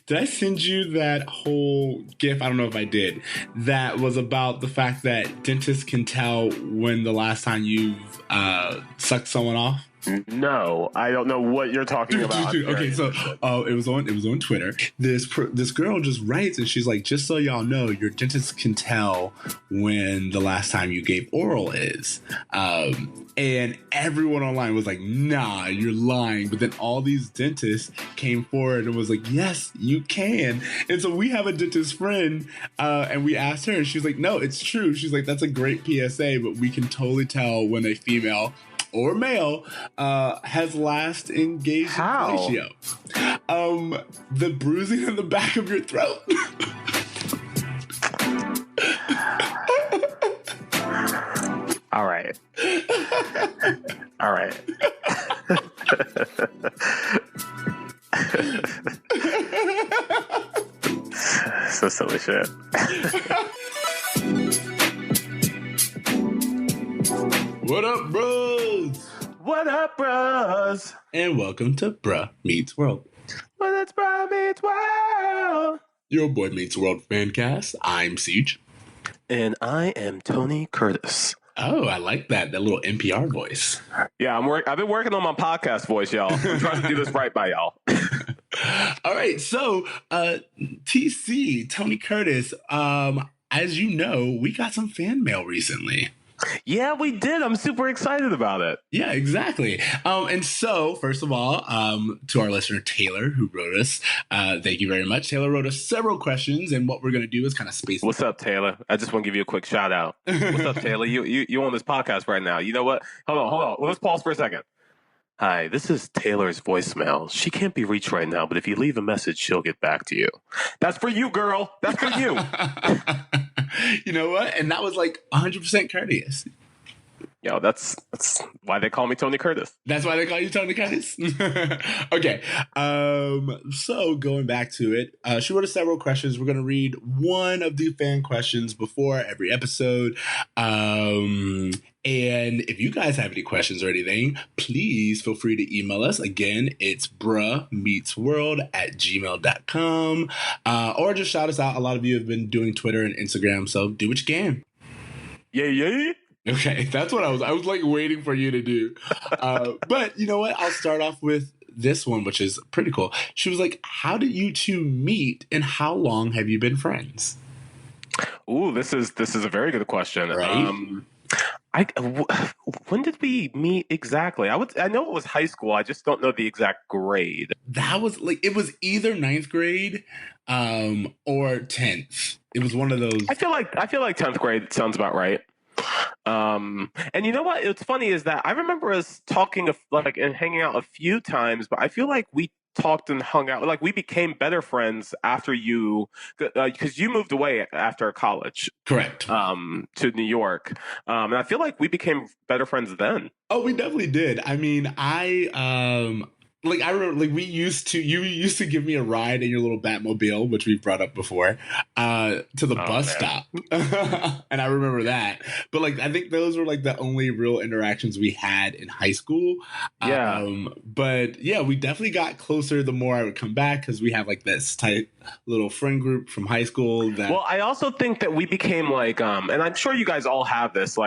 Did I send you that whole GIF? I don't know if I did. That was about the fact that dentists can tell when the last time you've sucked someone off. No, I don't know what you're talking about. Okay, so it was on Twitter. This girl just writes and she's like, just so y'all know, your dentist can tell when the last time you gave oral is. And everyone online was like, nah, you're lying. But then all these dentists came forward and was like, yes, you can. And so we have a dentist friend and we asked her and she's like, no, it's true. She's like, that's a great PSA, but we can totally tell when a female or male has last engaged in fellatio. The bruising in the back of your throat. All right. All right. So silly shit. What up, bros? What up, bros? And welcome to Bruh Meets World. Well, it's Boy Meets World. Your Boy Meets World fan cast. I'm Siege. And I am Tony Curtis. Oh, I like that little NPR voice. Yeah, I've been working on my podcast voice, y'all. I'm trying to do this right by y'all. All right, so TC, Tony Curtis, as you know, we got some fan mail recently. Yeah, we did. I'm super excited about it. Yeah, exactly. And so, first of all, to our listener, Taylor, who wrote us, thank you very much. Taylor wrote us several questions, and what we're going to do is kind of space. What's up, Taylor? I just want to give you a quick shout out. What's up, Taylor? You on this podcast right now. You know what? Hold on. Let's pause for a second. Hi, this is Taylor's voicemail. She can't be reached right now, but if you leave a message, she'll get back to you. That's for you, girl. That's for you. You know what? And that was like 100% courteous. Yo, that's why they call me Tony Curtis. That's why they call you Tony Curtis? Okay. So going back to it, she wrote us several questions. We're going to read one of the fan questions before every episode. And if you guys have any questions or anything, please feel free to email us. Again, it's bruhmeetsworld@gmail.com. Or just shout us out. A lot of you have been doing Twitter and Instagram, so do what you can. Yeah. Okay, that's what I was like waiting for you to do. But you know what? I'll start off with this one, which is pretty cool. She was like, how did you two meet and how long have you been friends? Ooh, this is a very good question. Right? When did we meet exactly? I know it was high school. I just don't know the exact grade. That was like, it was either 9th grade or 10th. It was one of those. I feel like 10th grade sounds about right. And you know what? It's funny is that I remember us talking and hanging out a few times, but I feel like we talked and hung out. Like we became better friends after you, because you moved away after college. Correct. To New York. And I feel like we became better friends then. Oh, we definitely did. I mean, I remember, you used to give me a ride in your little Batmobile, which we've brought up before, to the bus stop. And I remember that. But I think those were the only real interactions we had in high school. Yeah. But yeah, we definitely got closer the more I would come back because we have this tight little friend group from high school. Well, I also think that we became and I'm sure you guys all have this,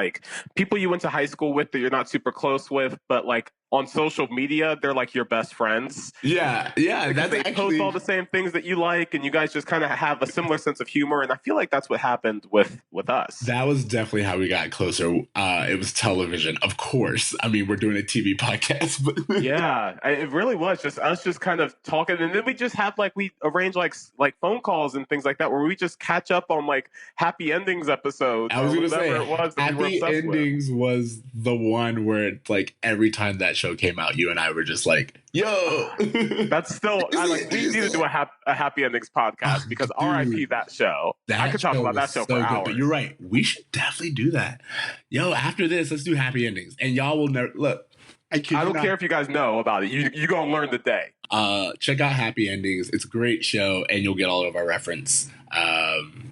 people you went to high school with that you're not super close with, but on social media, they're your best friends. Yeah. They post all the same things that you like, and you guys just kind of have a similar sense of humor. And I feel like that's what happened with us. That was definitely how we got closer. It was television, of course. I mean, we're doing a TV podcast, but yeah, it really was just us just kind of talking, and then we just have we arrange phone calls and things like that where we just catch up on Happy Endings episodes. I was going to say, it was that Happy Endings was the one where it's every time that show came out, you and I were just yo. That's still we need to do a Happy Endings podcast because R.I.P. that show. I could talk about that show for hours. But you're right. We should definitely do that. Yo, after this, let's do Happy Endings, and y'all will never look. I don't care if you guys know about it. You gonna learn the day. Check out Happy Endings. It's a great show, and you'll get all of our reference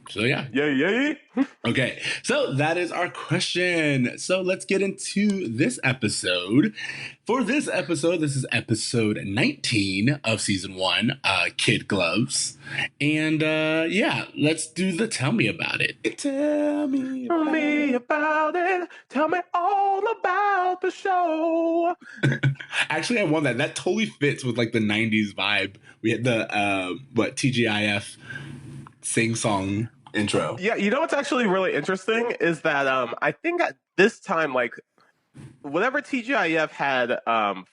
So yeah. Yay. Okay, so that is our question. So let's get into this episode. For this episode, this is episode 19 of season 1, Kid Gloves. And yeah, let's do the Tell Me About It. Tell me about it. Tell me all about the show. Actually, I won that. That totally fits with like the 90s vibe. We had the TGIF sing-song intro. Yeah, you know what's actually really interesting is that I think at this time, like, whatever TGIF had,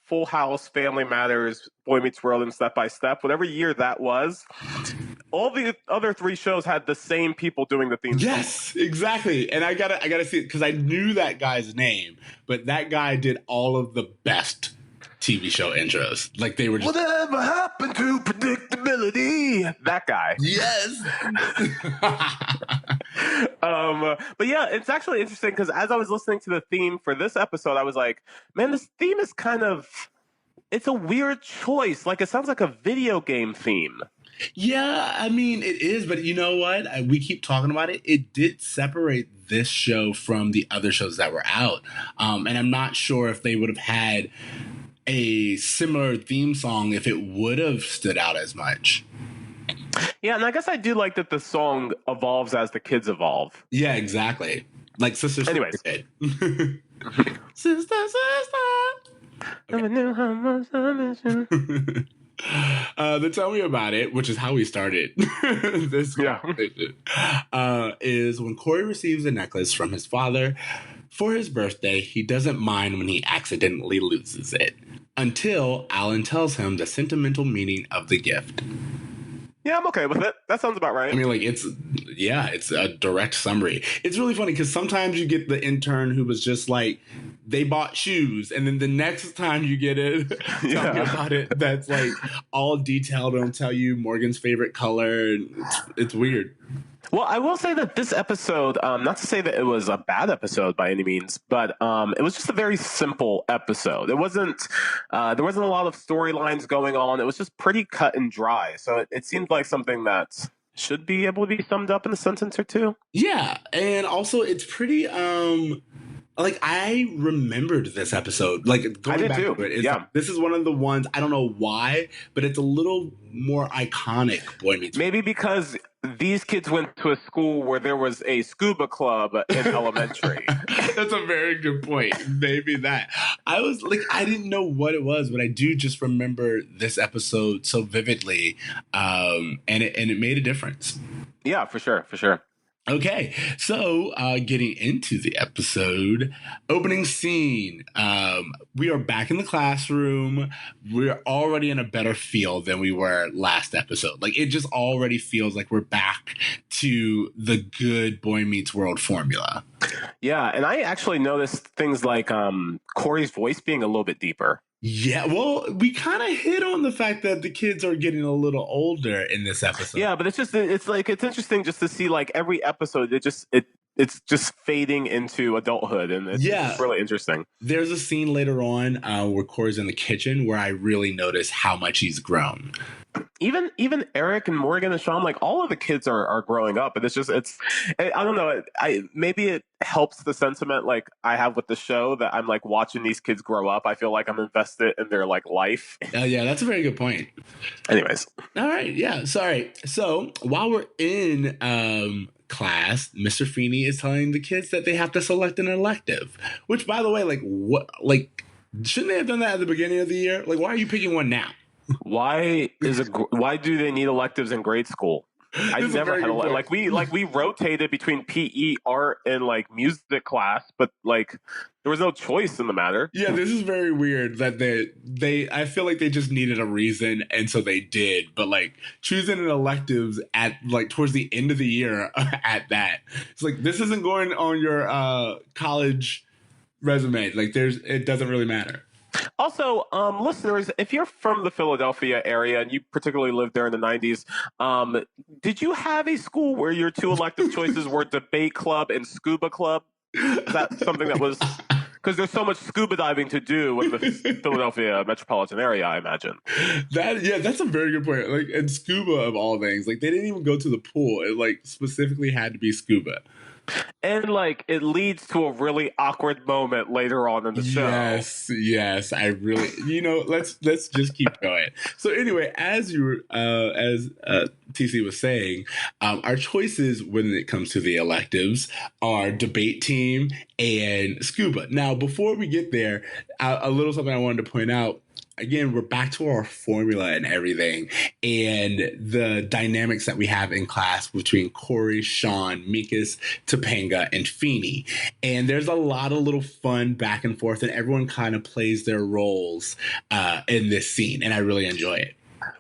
Full House, Family Matters, Boy Meets World, and Step by Step, whatever year that was, all the other 3 shows had the same people doing the theme song. Yes, exactly. And I gotta see it because I knew that guy's name, but that guy did all of the best TV show intros. Like they were just whatever happened to predictability? That guy. Yes. But yeah, it's actually interesting because as I was listening to the theme for this episode, I was like, man, this theme is it's a weird choice. Like it sounds like a video game theme. Yeah, I mean, it is, but you know what? We keep talking about it. It did separate this show from the other shows that were out. And I'm not sure if they would have had a similar theme song if it would have stood out as much. Yeah, and I guess I do like that the song evolves as the kids evolve. Yeah, exactly. Like Sister. Anyways. Sister. Okay. How much I miss you. The Tell Me About It, which is how we started this conversation, is when Corey receives a necklace from his father for his birthday. He doesn't mind when he accidentally loses it until Alan tells him the sentimental meaning of the gift. Yeah, I'm okay with it. That sounds about right. I mean, like, it's a direct summary. It's really funny because sometimes you get the intern who was just like, they bought shoes. And then the next time you get it, tell me about it, that's like all detailed and tell you Morgan's favorite color. It's weird. Well, I will say that this episode, not to say that it was a bad episode by any means, but it was just a very simple episode. It wasn't, there wasn't a lot of storylines going on. It was just pretty cut and dry. So it seemed like something that should be able to be summed up in a sentence or two. Yeah, and also it's pretty, like I remembered this episode, like going back to it. This is one of the ones, I don't know why, but it's a little more iconic. Boy Meets World. Maybe because these kids went to a school where there was a scuba club in elementary. That's a very good point. Maybe that. I was like, I didn't know what it was, but I do just remember this episode so vividly, and it made a difference. Yeah, for sure. Okay, so getting into the episode, opening scene, we are back in the classroom. We're already in a better feel than we were last episode. Like, it just already feels like we're back to the good Boy Meets World formula. Yeah, and I actually noticed things like Corey's voice being a little bit deeper. Yeah, well, we kind of hit on the fact that the kids are getting a little older in this episode. Yeah, but it's interesting just to see like every episode, it's just fading into adulthood, and it's really interesting. There's a scene later on where Corey's in the kitchen where I really notice how much he's grown. Even Eric and Morgan and Sean, like all of the kids are growing up, and I don't know. Maybe it helps the sentiment like I have with the show that I'm like watching these kids grow up. I feel like I'm invested in their like life. Yeah, that's a very good point. Anyways, all right, yeah, sorry. So while we're in class, Mr. Feeney is telling the kids that they have to select an elective. Which, by the way, shouldn't they have done that at the beginning of the year? Like, why are you picking one now? Why do they need electives in grade school? I never had we rotated between PE, art, and like music class, but like there was no choice in the matter. Yeah, this is very weird that they I feel like they just needed a reason, and so they did. But like choosing an electives at like towards the end of the year at that, it's like this isn't going on your college resume. Like it doesn't really matter. Also, listeners, if you're from the Philadelphia area and you particularly lived there in the 90s, did you have a school where your two elective choices were debate club and scuba club? Is that something that was Because there's so much scuba diving to do in the Philadelphia metropolitan area, I imagine. That's a very good point. Like, and scuba of all things, like they didn't even go to the pool. It like specifically had to be scuba. And like it leads to a really awkward moment later on in the show. Yes, I really, let's just keep going. So anyway, as TC was saying, our choices when it comes to the electives are debate team and scuba. Now, before we get there, a little something I wanted to point out. Again, we're back to our formula and everything, and the dynamics that we have in class between Corey, Sean, Mikas, Topanga, and Feeney. And there's a lot of little fun back and forth, and everyone kind of plays their roles in this scene, and I really enjoy it.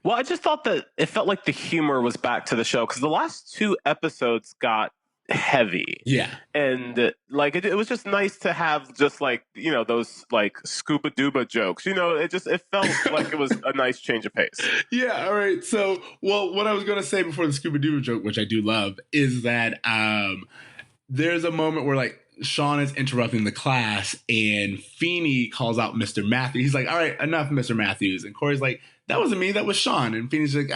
Well, I just thought that it felt like the humor was back to the show because the last 2 episodes got heavy. Yeah. And like it was just nice to have just like, those like scuba dooba jokes. It felt like it was a nice change of pace. Yeah, all right. So, what I was going to say before the scuba dooba joke, which I do love, is that there's a moment where like Sean is interrupting the class and Feeney calls out Mr. Matthews. He's like, all right, enough, Mr. Matthews. And Corey's like, that wasn't me, that was Sean. And Feeney's like,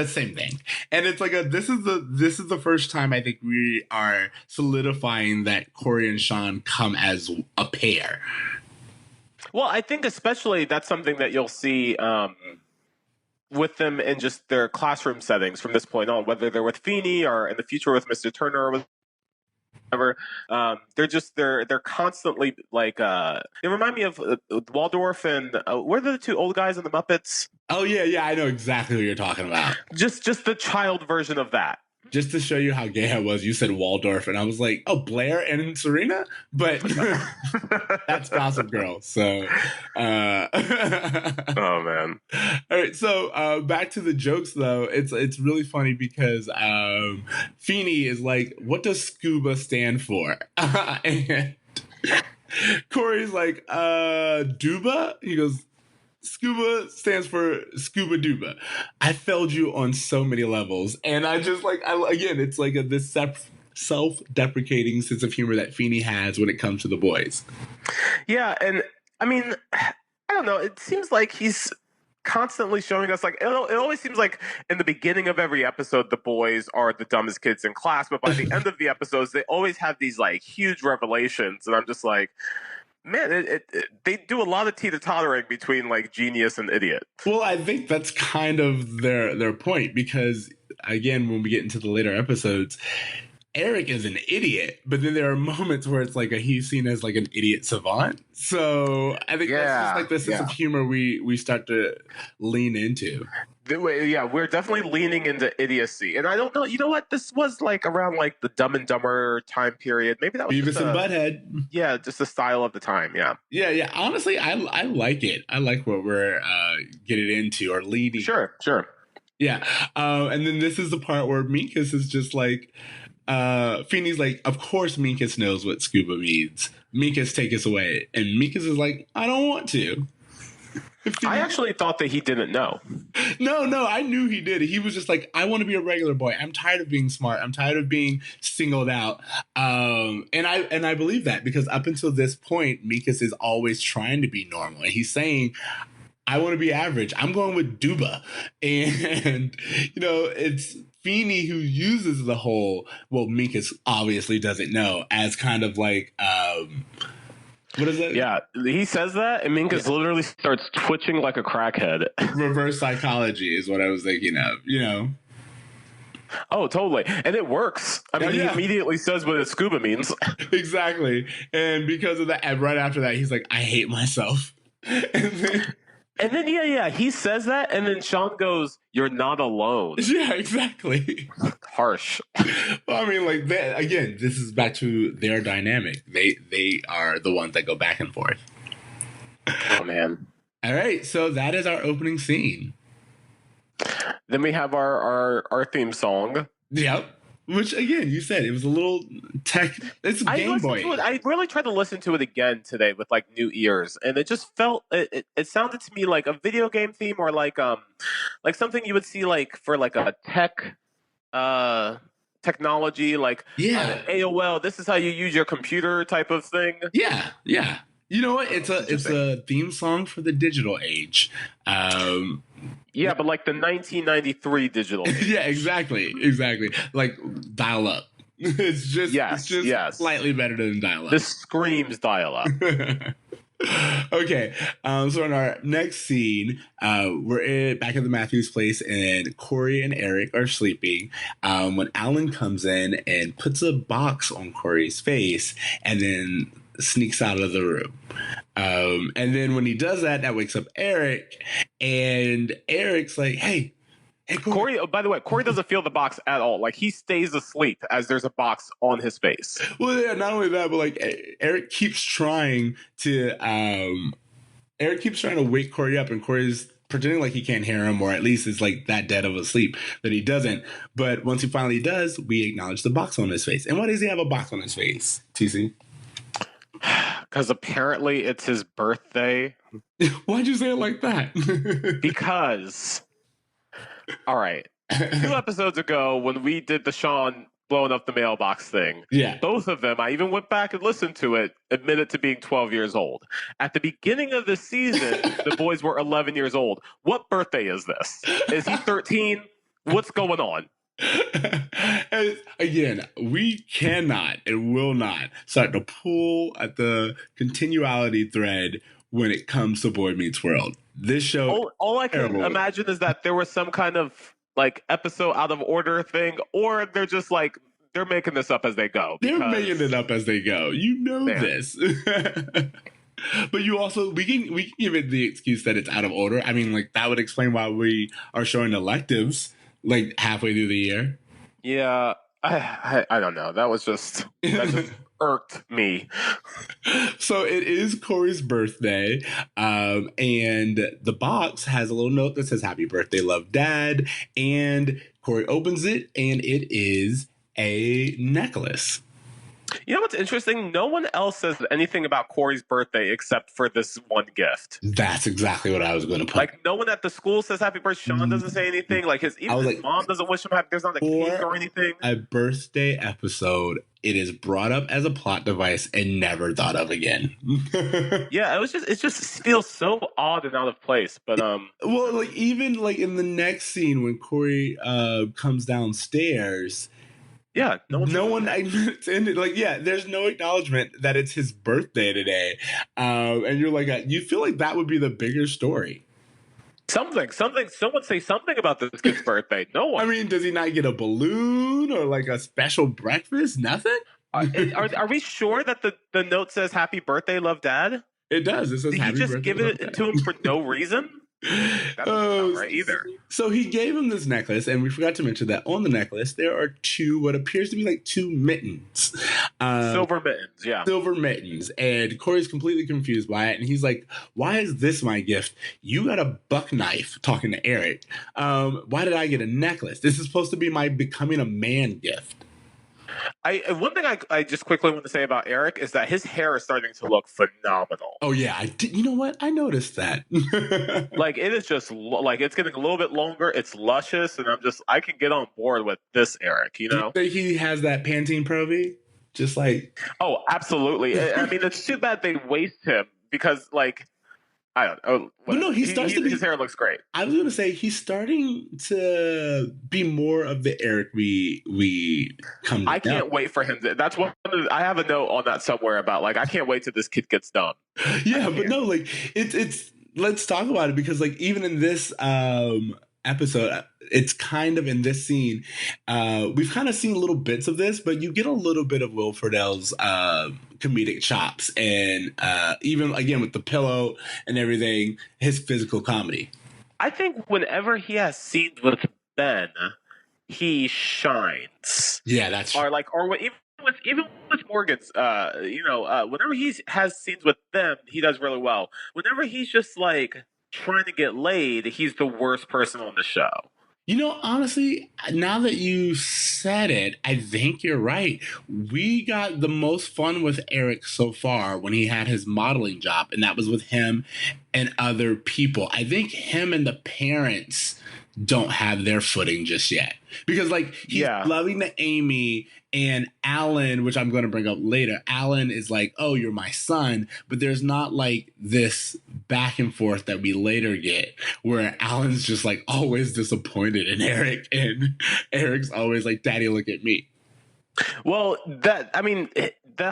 same thing. And it's like this is the first time I think we are solidifying that Corey and Sean come as a pair. Well, I think especially that's something that you'll see with them in just their classroom settings from this point on, whether they're with Feeney or in the future with Mr. Turner or with whatever. They're constantly like they remind me of Waldorf and where are the 2 old guys in the Muppets? Oh yeah, I know exactly what you're talking about. Just the child version of that. Just to show you how gay I was, you said Waldorf, and I was like, oh, Blair and Serena? But that's Gossip Girl, so... Oh, man. All right, so back to the jokes, though. It's really funny because Feeney is like, what does scuba stand for? And Corey's like, Duba? He goes... Scuba stands for scuba duba. I failed you on so many levels. And I just again, it's like this self-deprecating sense of humor that Feeney has when it comes to the boys. Yeah, and I mean, I don't know. It seems like he's constantly showing us, like, it always seems like in the beginning of every episode, the boys are the dumbest kids in class. But by the end of the episodes, they always have these like huge revelations. And I'm just like, man, they do a lot of teeter-tottering between like genius and idiot. Well, I think that's kind of their point because, again, when we get into the later episodes, Eric is an idiot, but then there are moments where it's like he's seen as like an idiot savant. So I think that's just like the sense of humor we start to lean into. Yeah, we're definitely leaning into idiocy. And I don't know, you know what? This was like around like the Dumb and Dumber time period. Maybe that was Beavis and Butthead. Yeah, just the style of the time, yeah. Yeah. Honestly, I like it. I like what we're getting into or leading. Sure. Yeah. And then this is the part where Minkus is just like, Feeney's like, of course Minkus knows what scuba means. Minkus, take us away. And Minkus is like, I don't want to. I actually thought that he didn't know. No, I knew he did. He was just like, I want to be a regular boy. I'm tired of being smart. I'm tired of being singled out. And I believe that because up until this point, Minkus is always trying to be normal. And he's saying, I want to be average. I'm going with Duba. And, it's Feeney who uses the whole, well, Minkus obviously doesn't know, as kind of like, what is it? Yeah, he says that, and Minkus literally starts twitching like a crackhead. Reverse psychology is what I was thinking of, Oh, totally. And it works. I mean, he immediately says what scuba means. Exactly. And because of that, and right after that, he's like, I hate myself. And then, he says that, and then Sean goes, you're not alone. Yeah, exactly. Harsh. Well, I mean, like, again, this is back to their dynamic. They are the ones that go back and forth. Oh, man. All right, so that is our opening scene. Then we have our theme song. Yep. Which, again, you said it was a little tech. It's Game Boy. I really tried to listen to it again today with like new ears, and it just felt it sounded to me like a video game theme or like something you would see like for like a technology like AOL. This is how you use your computer type of thing. Yeah. You know what? It's a theme song for the digital age. Yeah, but like the 1993 digital age. Yeah, exactly. Like dial up. It's just slightly better than dial up. This screams dial up. Okay, so in our next scene, we're back at the Matthews place, and Corey and Eric are sleeping. When Alan comes in and puts a box on Corey's face, and then sneaks out of the room. And then when he does that, that wakes up Eric, and Eric's like, "Hey, Corey, by the way, Corey doesn't feel the box at all. Like, he stays asleep as there's a box on his face. Well, yeah, not only that, but like Eric keeps trying to wake Corey up, and Corey's pretending like he can't hear him, or at least is like that dead of a sleep that he doesn't. But once he finally does, we acknowledge the box on his face. And why does he have a box on his face, TC? Because apparently it's his birthday. Why'd you say it like that? Because, all right, 2 episodes ago when we did the Sean blowing up the mailbox thing, both of them, I even went back and listened to it, admitted to being 12 years old. At the beginning of the season, the boys were 11 years old. What birthday is this? Is he 13? What's going on? And again, we cannot and will not start to pull at the continuality thread when it comes to Boy Meets World. This show, all I can imagine is that there was some kind of like episode out of order thing, or they're just like they're making this up as they go. They're making it up as they go. You know this. But you also we can give it the excuse that it's out of order. I mean, like that would explain why we are showing electives like halfway through the year. Yeah, I don't know. That just irked me. So it is Corey's birthday, and the box has a little note that says "Happy Birthday, Love, Dad." And Corey opens it, and it is a necklace. You know what's interesting? No one else says anything about Corey's birthday except for this one gift. That's exactly what I was going to put. Like, no one at the school says happy birthday. Sean doesn't say anything. Like, his mom doesn't wish him happy. There's not a cake or anything. A birthday episode, it is brought up as a plot device and never thought of again. Yeah, it just feels so odd and out of place. But well, like even like in the next scene when Corey comes downstairs. Yeah, no one. Like, yeah, there's no acknowledgement that it's his birthday today, and you're like, you feel like that would be the bigger story. Something. Someone say something about this kid's birthday. No one. I mean, does he not get a balloon or like a special breakfast? Nothing. Are we sure that the note says "Happy Birthday, Love, Dad"? It does. It says. Did he just give it to him for no reason? That doesn't sound right either. So he gave him this necklace, and we forgot to mention that on the necklace there are what appears to be like 2 mittens. Silver mittens, yeah. Silver mittens. And Corey's completely confused by it, and he's like, "Why is this my gift? You got a buck knife," talking to Eric. "Why did I get a necklace? This is supposed to be my becoming a man gift." One thing I just quickly want to say about Eric is that his hair is starting to look phenomenal. Oh yeah, I did. You know what? I noticed that. Like it is just like it's getting a little bit longer. It's luscious, and I can get on board with this Eric. You know, do you think he has that Pantene Pro V? Just like absolutely. I mean, it's too bad they waste him because like. I don't know. But no, his hair looks great. I was going to say he's starting to be more of the Eric we come to. I can't wait for him. That's one. I have a note on that somewhere about like I can't wait till this kid gets done. Yeah, but no, like it's. Let's talk about it because like even in this episode, it's kind of in this scene. We've kind of seen little bits of this, but you get a little bit of Will Friedle's comedic chops, and even again with the pillow and everything, his physical comedy. I think whenever he has scenes with Ben, he shines. Yeah, that's or even with Morgan's. Whenever he has scenes with them, he does really well. Whenever he's just like trying to get laid, he's the worst person on the show. You know, honestly, now that you said it, I think you're right. We got the most fun with Eric so far when he had his modeling job, and that was with him and other people. I think him and the parents don't have their footing just yet. Because like he's loving to Amy, and Alan, which I'm going to bring up later, Alan is like, oh, you're my son. But there's not like this back and forth that we later get where Alan's just like always disappointed in Eric, and Eric's always like, Daddy, look at me. Well, that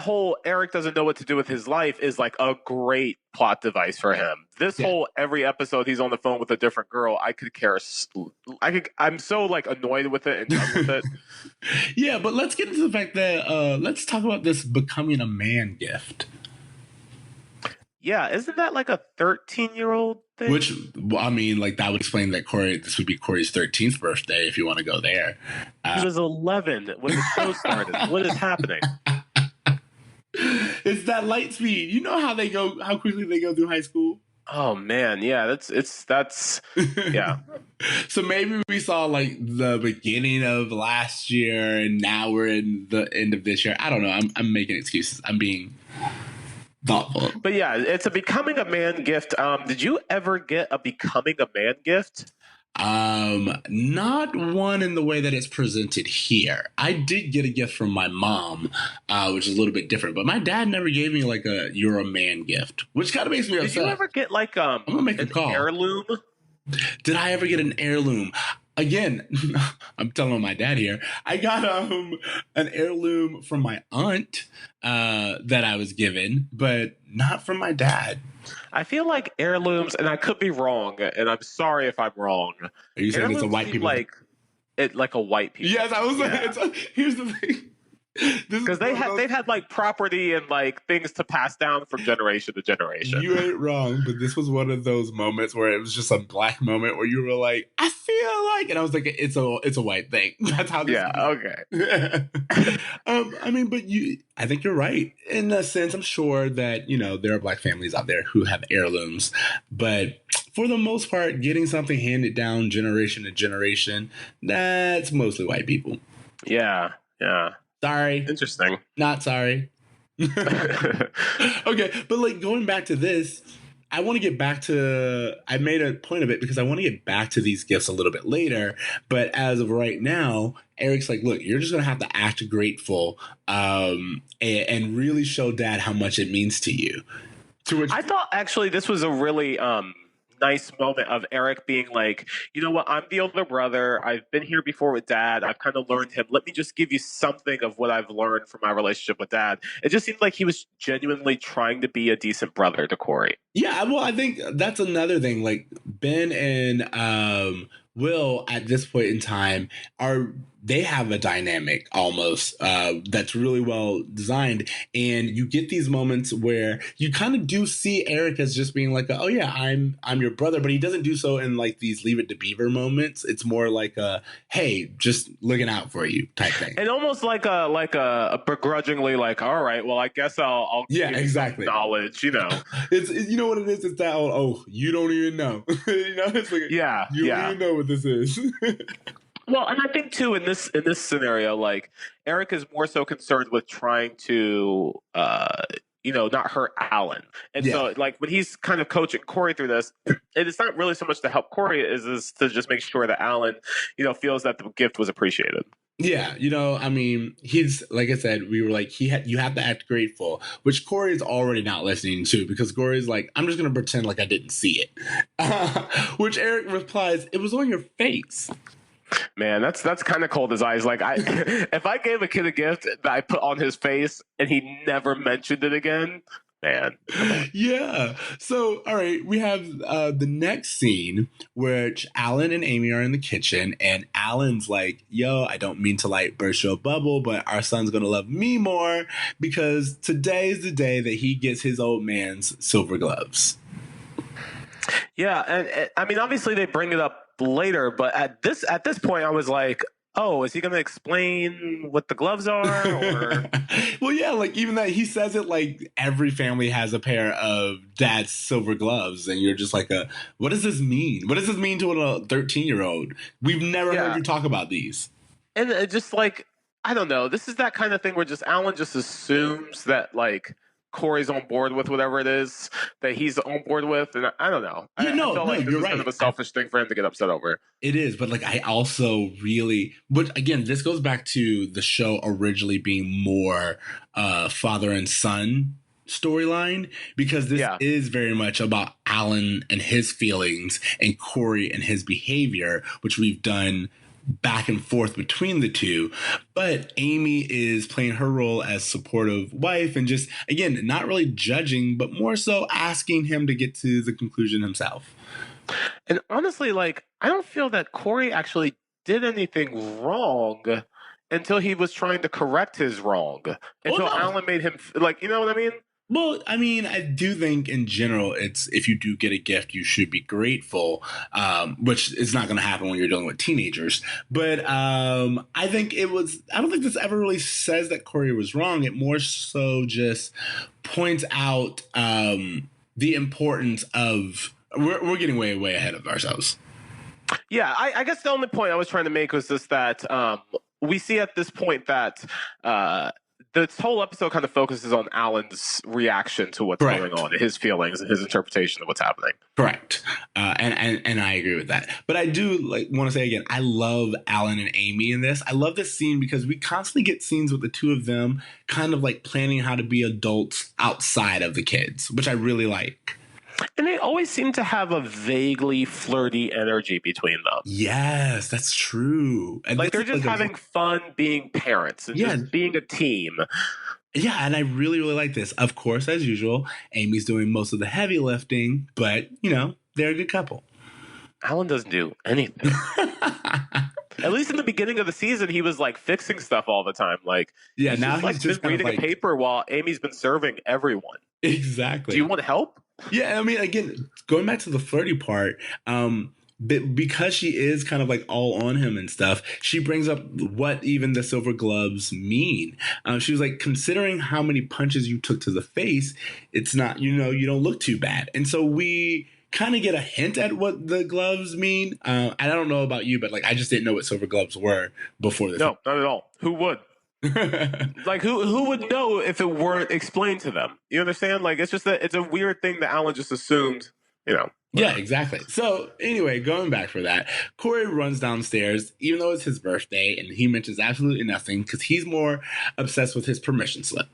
whole Eric doesn't know what to do with his life is like a great plot device for him. This whole every episode he's on the phone with a different girl, I'm so like annoyed with it and done with it. Yeah, but let's get into the fact that let's talk about this becoming a man gift. Yeah, isn't that like a 13-year-old thing? Which, I mean, like that would explain that this would be Corey's 13th birthday if you want to go there. He was 11 when the show started. What is happening? It's that light speed. You know how quickly they go through high school? Oh man, yeah, that's yeah. So maybe we saw like the beginning of last year and now we're in the end of this year. I don't know. I'm making excuses. I'm being thoughtful. But yeah, it's a becoming a man gift. Did you ever get a becoming a man gift? Not one in the way that it's presented here. I did get a gift from my mom, which is a little bit different, but my dad never gave me like a "you're a man" gift, which kind of makes me upset. Did you ever get like I'm gonna make a call. Heirloom? Did I ever get an heirloom? Again, I'm telling my dad here. I got an heirloom from my aunt that I was given, but not from my dad. I feel like heirlooms, and I could be wrong, and I'm sorry if I'm wrong. Are you saying it's a white people? Like a white people. Yes, I was like, here's the thing. Because they've had like property and like things to pass down from generation to generation. You ain't wrong, but this was one of those moments where it was just a black moment where you were like, I feel like, and I was like, it's a white thing. That's how. Okay. I mean, but I think you're right in a sense. I'm sure that there are black families out there who have heirlooms, but for the most part, getting something handed down generation to generation, that's mostly white people. Yeah. Sorry. Interesting. Not sorry. Okay, but like going back to this, I want to get back to, I made a point of it because I want to get back to these gifts a little bit later. But as of right now, Eric's like, look, you're just going to have to act grateful and really show Dad how much it means to you. To which I thought actually this was a really nice moment of Eric being like, you know what, I'm the older brother. I've been here before with Dad. I've kind of learned him. Let me just give you something of what I've learned from my relationship with Dad. It just seemed like he was genuinely trying to be a decent brother to Corey. Yeah, well, I think that's another thing. Like Ben and Will at this point in time they have a dynamic almost that's really well designed, and you get these moments where you kind of do see Eric as just being like, oh yeah, I'm your brother, but he doesn't do so in like these Leave It to Beaver moments. It's more like a hey, just looking out for you type thing, and almost like a begrudgingly like, all right, well, I guess I'll yeah, exactly knowledge, it's you know what it is. It's that oh, you don't even know, it's like you don't even know what this is. Well, and I think too in this scenario, like Eric is more so concerned with trying to, not hurt Alan, and so like when he's kind of coaching Corey through this, it's not really so much to help Corey is to just make sure that Alan, feels that the gift was appreciated. Yeah, I mean, he's like I said, we were like you have to act grateful, which Corey's already not listening to because Corey's like, I'm just gonna pretend like I didn't see it, which Eric replies, it was on your face. Man, that's kind of cold as ice. Like if I gave a kid a gift that I put on his face and he never mentioned it again, man. Yeah. So, all right, we have the next scene, which Alan and Amy are in the kitchen, and Alan's like, yo, I don't mean to like burst your bubble, but our son's gonna love me more because today is the day that he gets his old man's silver gloves. Yeah, and I mean, obviously they bring it up later, but at this point, I was like, oh, is he going to explain what the gloves are? Or... Well, yeah, like even that he says it like every family has a pair of Dad's silver gloves, and you're just like, what does this mean? What does this mean to a 13-year-old? We've never heard you talk about these. And just like, I don't know, this is that kind of thing where just Alan just assumes that like Corey's on board with whatever it is that he's on board with, and I don't know. Yeah, I felt like this you're was right. kind of a selfish thing for him to get upset over. It is, but like I also really, but again, this goes back to the show originally being more father and son storyline, because this is very much about Alan and his feelings and Corey and his behavior, which we've done back and forth between the two. But Amy is playing her role as supportive wife and just, again, not really judging, but more so asking him to get to the conclusion himself. And honestly, like, I don't feel that Corey actually did anything wrong until he was trying to correct his wrong. Until Alan made him, like, you know what I mean? Well, I mean, I do think in general, it's if you do get a gift, you should be grateful, which is not going to happen when you're dealing with teenagers. But I think I don't think this ever really says that Corey was wrong. It more so just points out the importance of, we're getting way, way ahead of ourselves. Yeah, I guess the only point I was trying to make was just that we see at this point that this whole episode kind of focuses on Alan's reaction to what's going on, his feelings, and his interpretation of what's happening. Correct. And I agree with that. But I do want to say again, I love Alan and Amy in this. I love this scene because we constantly get scenes with the two of them kind of like planning how to be adults outside of the kids, which I really like. And they always seem to have a vaguely flirty energy between them. Yes, that's true. And like they're just having fun being parents and just being a team. Yeah, and I really, really like this. Of course, as usual, Amy's doing most of the heavy lifting, but, you know, they're a good couple. Alan doesn't do anything. At least in the beginning of the season, he was like fixing stuff all the time. Like, now he's just been reading a paper while Amy's been serving everyone. Exactly. Do you want help? Yeah, I mean, again, going back to the flirty part, because she is kind of like all on him and stuff, she brings up what even the silver gloves mean. She was like, considering how many punches you took to the face, it's not, you know, you don't look too bad. And so we kind of get a hint at what the gloves mean. And I don't know about you, but like, I just didn't know what silver gloves were before this. No, not at all. Who would? Like who would know if it weren't explained to them? You understand? Like it's a weird thing that Alan just assumed, you know. Yeah, exactly. So anyway, going back for that, Corey runs downstairs, even though it's his birthday, and he mentions absolutely nothing because he's more obsessed with his permission slip.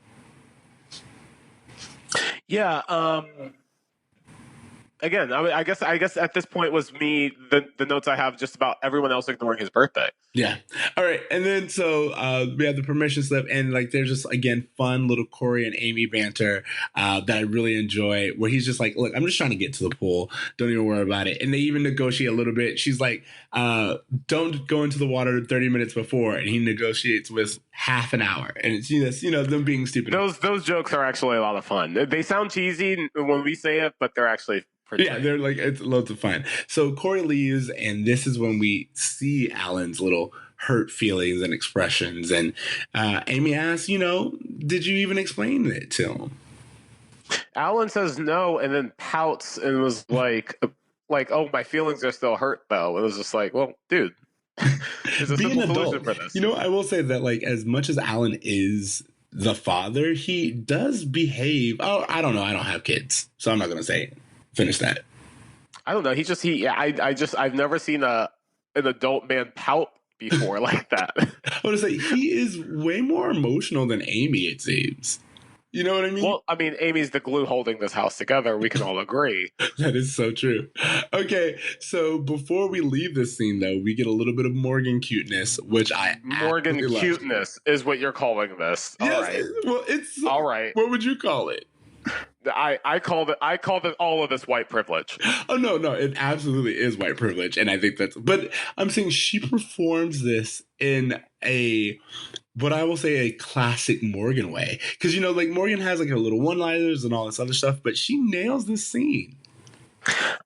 Yeah, again, I guess at this point was me, the notes I have just about everyone else ignoring his birthday. Yeah. All right. And then so we have the permission slip, and like there's just, again, fun little Corey and Amy banter that I really enjoy, where he's just like, look, I'm just trying to get to the pool. Don't even worry about it. And they even negotiate a little bit. She's like, don't go into the water 30 minutes before. And he negotiates with half an hour. And it's just, you know, them being stupid. Those jokes are actually a lot of fun. They sound cheesy when we say it, but they're actually yeah, they're like, it's loads of fun. So Corey leaves, and this is when we see Alan's little hurt feelings and expressions. And Amy asks, you know, did you even explain it to him? Alan says no, and then pouts and was like, oh, my feelings are still hurt, though. It was just like, well, dude, there's a simple solution for this. You know, I will say that, like, as much as Alan is the father, he does behave. Oh, I don't know. I don't have kids, so I'm not going to say it. Finish that. I don't know. I've never seen an adult man pout before like that. I want to say he is way more emotional than Amy, it seems. You know what I mean? Well, I mean, Amy's the glue holding this house together. We can all agree. That is so true. Okay, so before we leave this scene, though, we get a little bit of Morgan cuteness, which Morgan cuteness is what you're calling this. Yes, all right. Well, it's all right. What would you call it? I called it all of this white privilege. Oh no, it absolutely is white privilege, and I think but I'm saying she performs this in what I will say a classic Morgan way, because you know, like Morgan has like her little one-liners and all this other stuff, but she nails this scene.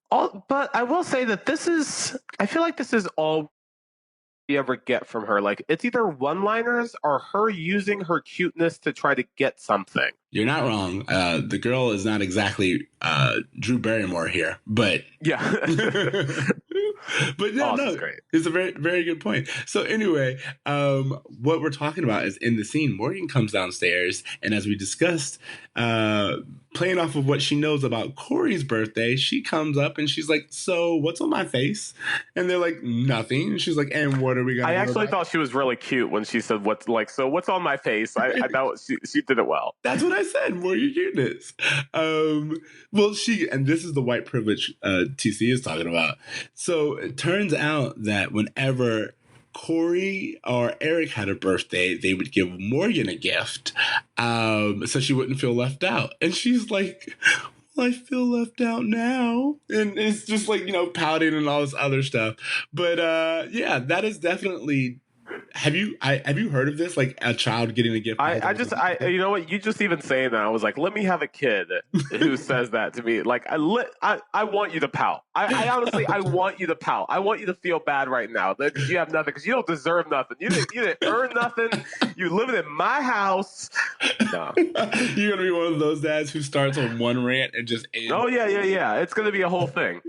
But I will say that I feel like this is all we ever get from her. Like it's either one-liners or her using her cuteness to try to get something. You're not wrong. The girl is not exactly Drew Barrymore here, but yeah. But no, This is no, great. it's a very, very good point. So anyway, what we're talking about is in the scene, Morgan comes downstairs, and as we discussed, playing off of what she knows about Corey's birthday, she comes up and she's like, "So what's on my face?" And they're like, "Nothing." And she's like, "And what are we gonna I do actually about thought she was really cute when she said, so what's on my face?" I thought she did it well. That's what I said. More your cuteness. Well, and this is the white privilege TC is talking about. So it turns out that whenever Corey or Eric had a birthday, they would give Morgan a gift, so she wouldn't feel left out. And she's like, "Well, I feel left out now," and it's just like pouting and all this other stuff. But yeah, that is definitely. Have you heard of this? Like a child getting a gift? You know what? You just even saying that, I was like, let me have a kid who says that to me. Like, I want you to pout. I honestly, I want you to pout. I want you to feel bad right now because you have nothing, because you don't deserve nothing. You didn't earn nothing. You living in my house. No. You're gonna be one of those dads who starts on one rant and just ends. Oh yeah. It's gonna be a whole thing.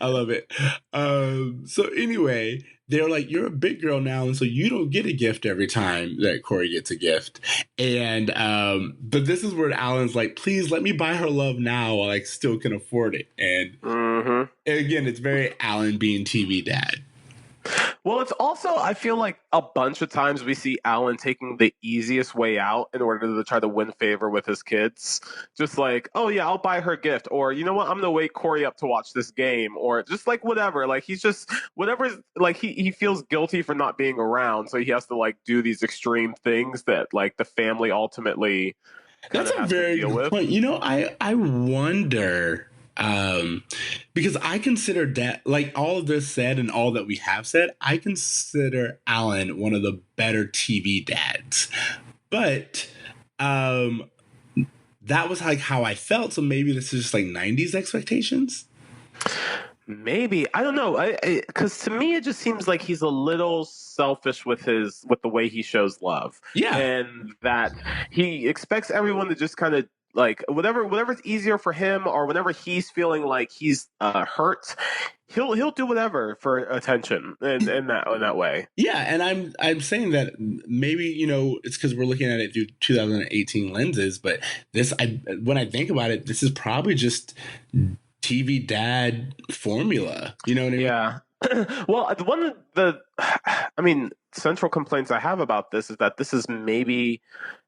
I love it. So anyway, they're like, "You're a big girl now, and so you don't get a gift every time that Corey gets a gift." And but this is where Alan's like, "Please let me buy her love now while I still can afford it." And again, it's very Alan being TV dad. Well, it's also, I feel like a bunch of times we see Alan taking the easiest way out in order to try to win favor with his kids. Just like, "Oh yeah, I'll buy her a gift," or, "You know what, I'm going to wake Corey up to watch this game," or just like whatever. Like he's just, whatever, like he feels guilty for not being around. So he has to like do these extreme things that like the family ultimately That's a very good point. I wonder, because I consider that, like all of this said and all that we have said, I consider Alan one of the better TV dads. But that was like how I felt. So maybe this is just like 90s expectations. Maybe, I don't know, because to me it just seems like he's a little selfish with the way he shows love. Yeah, and that he expects everyone to just kind of like whatever's easier for him, or whenever he's feeling like he's hurt, he'll do whatever for attention in that way. Yeah, and I'm saying that maybe it's because we're looking at it through 2018 lenses, but when I think about it, this is probably just TV dad formula. You know what I mean? Yeah. Well, one of the, central complaints I have about this is that this is maybe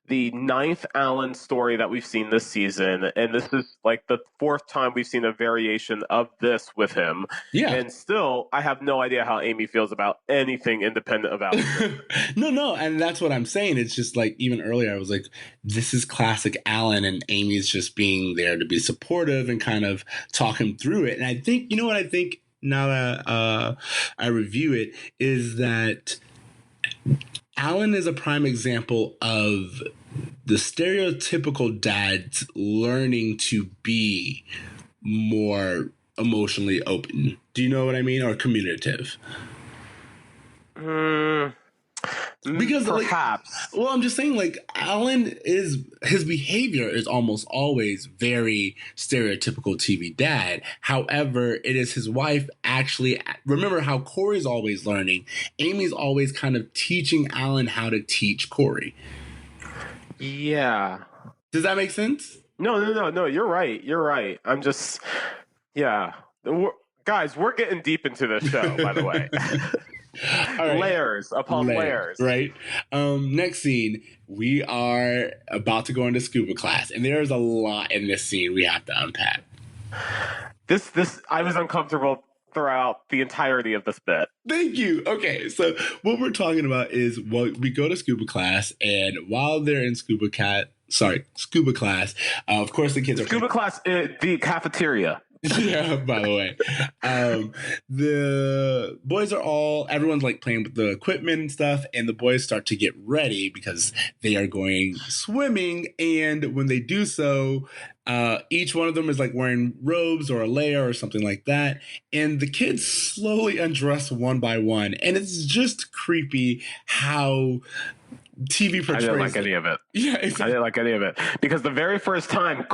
the 9th Alan story that we've seen this season, and this is like the 4th time we've seen a variation of this with him. Yeah. And still, I have no idea how Amy feels about anything independent of Alan. No, and that's what I'm saying. It's just like, even earlier, I was like, this is classic Alan, and Amy's just being there to be supportive and kind of talk him through it. And I think, what I think now that I review it is that Alan is a prime example of the stereotypical dads learning to be more emotionally open. Do you know what I mean? Or communicative. Because perhaps. I'm just saying, like, his behavior is almost always very stereotypical TV dad. However, it is his wife actually. Remember how Corey's always learning. Amy's always kind of teaching Alan how to teach Corey. Yeah. Does that make sense? No. You're right. I'm just, yeah. Guys, we're getting deep into this show, by the way. Right. Layers upon layers. Right. Next scene, we are about to go into scuba class, and there's a lot in this scene we have to unpack. This I was uncomfortable throughout the entirety of this bit. Thank you. Okay, so what we're talking about is, we go to scuba class, and while they're in scuba class, of course the kids are scuba class, the cafeteria. Yeah, by the way. The boys everyone's like playing with the equipment and stuff, and the boys start to get ready because they are going swimming, and when they do so, each one of them is like wearing robes or a layer or something like that, and the kids slowly undress one by one, and it's just creepy how TV portrays. I didn't like any of it. Yeah, exactly. I didn't like any of it because the very first time,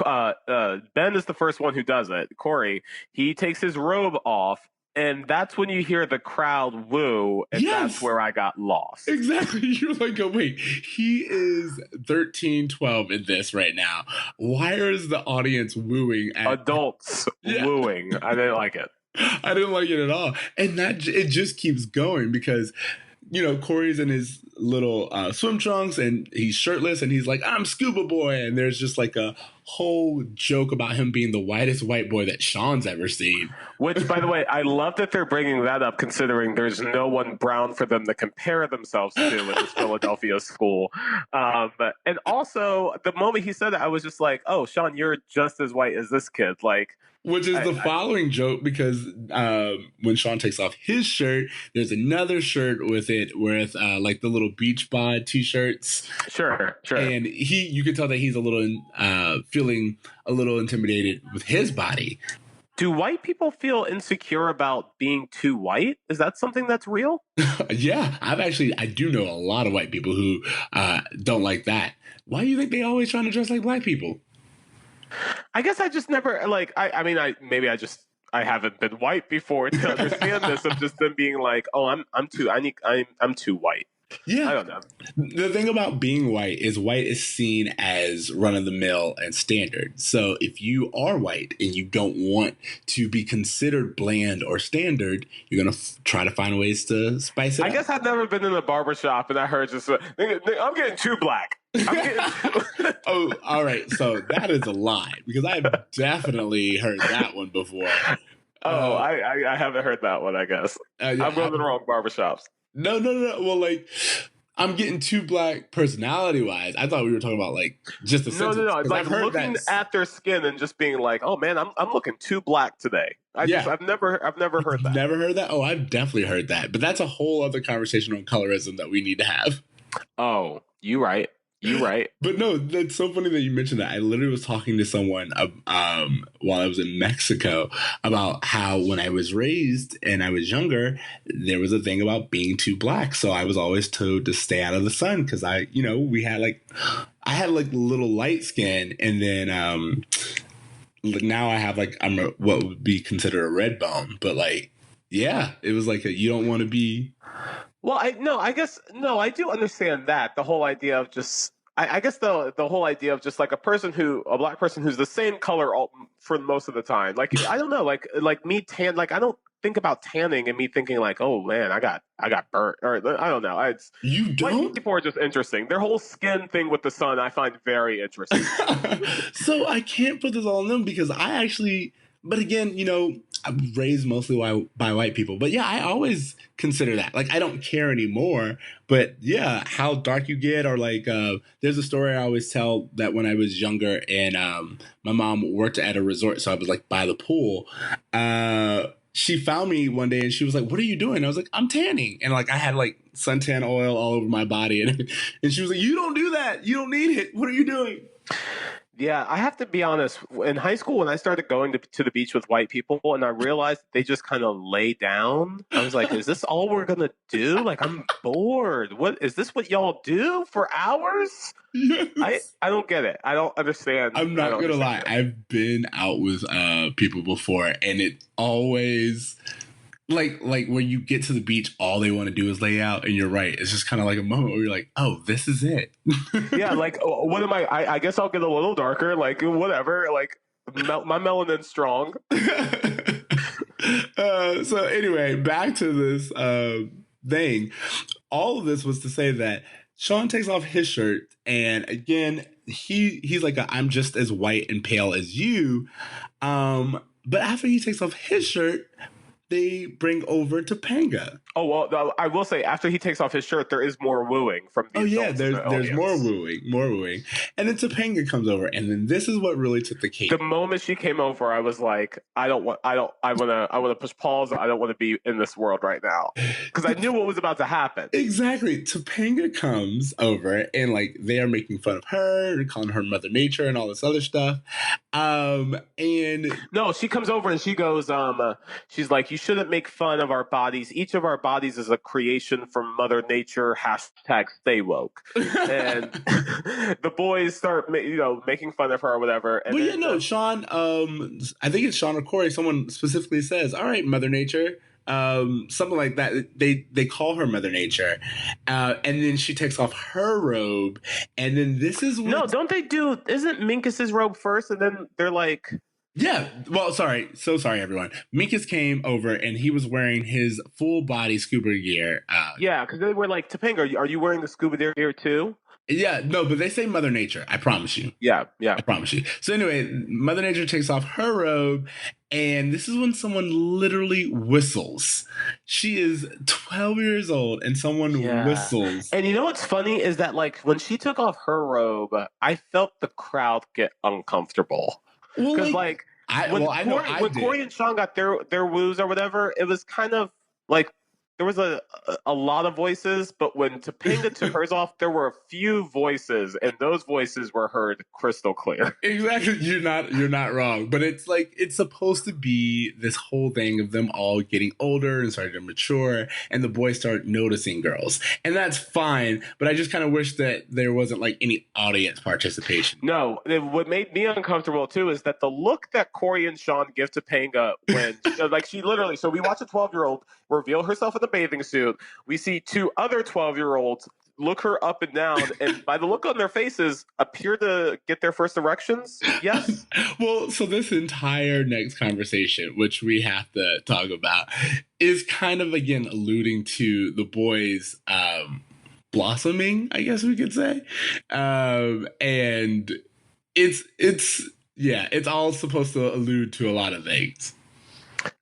Ben is the first one who does it. Corey, he takes his robe off, And that's when you hear the crowd woo, and that's where I got lost. Exactly. You're like, oh, wait, he is 13, 12 in this right now. Why is the audience wooing at adults wooing? I didn't like it. I didn't like it at all. And it just keeps going because, you know, Corey's in his little swim trunks and he's shirtless and he's like, I'm Scuba Boy. And there's just like a whole joke about him being the whitest white boy that Sean's ever seen. Which, by the way, I love that they're bringing that up, considering there's no one brown for them to compare themselves to in this Philadelphia school. And also, the moment he said that, I was just like, oh, Sean, you're just as white as this kid. Like, which is the following joke, because when Sean takes off his shirt, there's another shirt with like the little beach bod t-shirts. Sure. And you can tell that he's a little feeling a little intimidated with his body. Do white people feel insecure about being too white? Is that something that's real? Yeah, I do know a lot of white people who don't like that. Why do you think they always trying to dress like black people? I guess I just never I haven't been white before to understand this, of just them being like, oh, I'm too white. Yeah. I don't know. The thing about being white is seen as run-of-the-mill and standard. So if you are white and you don't want to be considered bland or standard, you're going to try to find ways to spice it up. I guess I've never been in a barbershop and I heard just, I'm getting too black. Oh, all right. So that is a lie, because I've definitely heard that one before. Oh, I haven't heard that one, I guess. I'm going to the wrong barbershops. No. Well, like, I'm getting too black personality-wise. I thought we were talking about, like, just a sentence. No. Like, looking at their skin and just being like, oh, man, I'm looking too black today. I've never heard that. Never heard that? Oh, I've definitely heard that. But that's a whole other conversation on colorism that we need to have. Oh, you right. You're right. But no, that's so funny that you mentioned that. I literally was talking to someone while I was in Mexico about how when I was raised and I was younger, there was a thing about being too black. So I was always told to stay out of the sun because I had little light skin, and then now I have what would be considered a red bone. But like, yeah, it was like you don't want to be. Well, I do understand that. The whole idea of just, I guess the whole idea of just like a black person who's the same color for most of the time. Like, I don't know, like me tan, like I don't think about tanning and me thinking like, oh man, I got burnt, or I don't know. You don't? White people are just interesting. Their whole skin thing with the sun, I find very interesting. So I can't put this all on them because but again, I'm raised mostly by white people. But yeah, I always consider that. Like, I don't care anymore. But yeah, how dark you get, or like, there's a story I always tell that when I was younger and my mom worked at a resort, so I was like by the pool. She found me one day and she was like, "What are you doing?" I was like, "I'm tanning." And like, I had like suntan oil all over my body. And she was like, "You don't do that. You don't need it. What are you doing?" Yeah, I have to be honest. In high school, when I started going to the beach with white people and I realized they just kind of lay down, I was like, is this all we're going to do? Like, I'm bored. Is this what y'all do for hours? Yes. I don't get it. I don't understand. I'm not going to lie. I've been out with people before, and it always... Like when you get to the beach, all they want to do is lay out, and you're right. It's just kind of like a moment where you're like, "Oh, this is it." Yeah, like what am I guess I'll get a little darker. Like whatever. Like my melanin's strong. So anyway, back to this thing. All of this was to say that Sean takes off his shirt, and again, he's like, "I'm just as white and pale as you." But after he takes off his shirt, they bring over Topanga. Oh, well, I will say, after he takes off his shirt, there is more wooing from the adults. There's more wooing. And then Topanga comes over, and then this is what really took the cake. The moment she came over, I was like, I want to push pause. I don't want to be in this world right now. Because I knew what was about to happen. Exactly. Topanga comes over, and like, they are making fun of her, and calling her Mother Nature and all this other stuff. And no, she comes over and she goes, she's like, you shouldn't make fun of our bodies. Each of our bodies is a creation from Mother Nature, #stay woke. And the boys start, making fun of her or whatever. And Sean, I think it's Sean or Corey, someone specifically says, "All right, Mother Nature, something like that. They call her Mother Nature, and then she takes off her robe, and then this is when... No, don't they do? Isn't Minkus's robe first, and then they're like... Yeah. Well, sorry. So sorry, everyone. Minkus came over and he was wearing his full body scuba gear. Yeah, because they were like, Topanga, are you wearing the scuba gear too? Yeah, no, but they say Mother Nature. I promise you. Yeah. I promise you. So anyway, Mother Nature takes off her robe, and this is when someone literally whistles. She is 12 years old, and someone whistles. And you know what's funny is that, like, when she took off her robe, I felt the crowd get uncomfortable. Because, when Corey and Sean got their woos or whatever, it was kind of like there was a lot of voices, but when Topanga took hers off, there were a few voices, and those voices were heard crystal clear. Exactly. You're not wrong. But it's like, it's supposed to be this whole thing of them all getting older and starting to mature, and the boys start noticing girls. And that's fine, but I just kind of wish that there wasn't like any audience participation. No, what made me uncomfortable too is that the look that Corey and Sean give Topanga when she literally, so we watch a 12-year-old reveal herself in the bathing suit. We see two other 12-year-olds look her up and down, and by the look on their faces, appear to get their first erections. Yes. Well, so this entire next conversation, which we have to talk about, is kind of, again, alluding to the boys blossoming, I guess we could say. And it's all supposed to allude to a lot of things.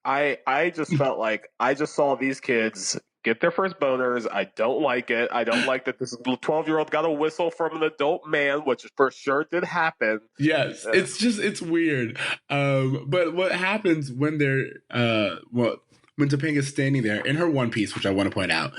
I just felt like I just saw these kids get their first boners. I don't like it. I don't like that this 12-year-old got a whistle from an adult man, which for sure did happen. Yes, it's weird. But what happens when they're when Topanga's standing there in her one piece, which I want to point out,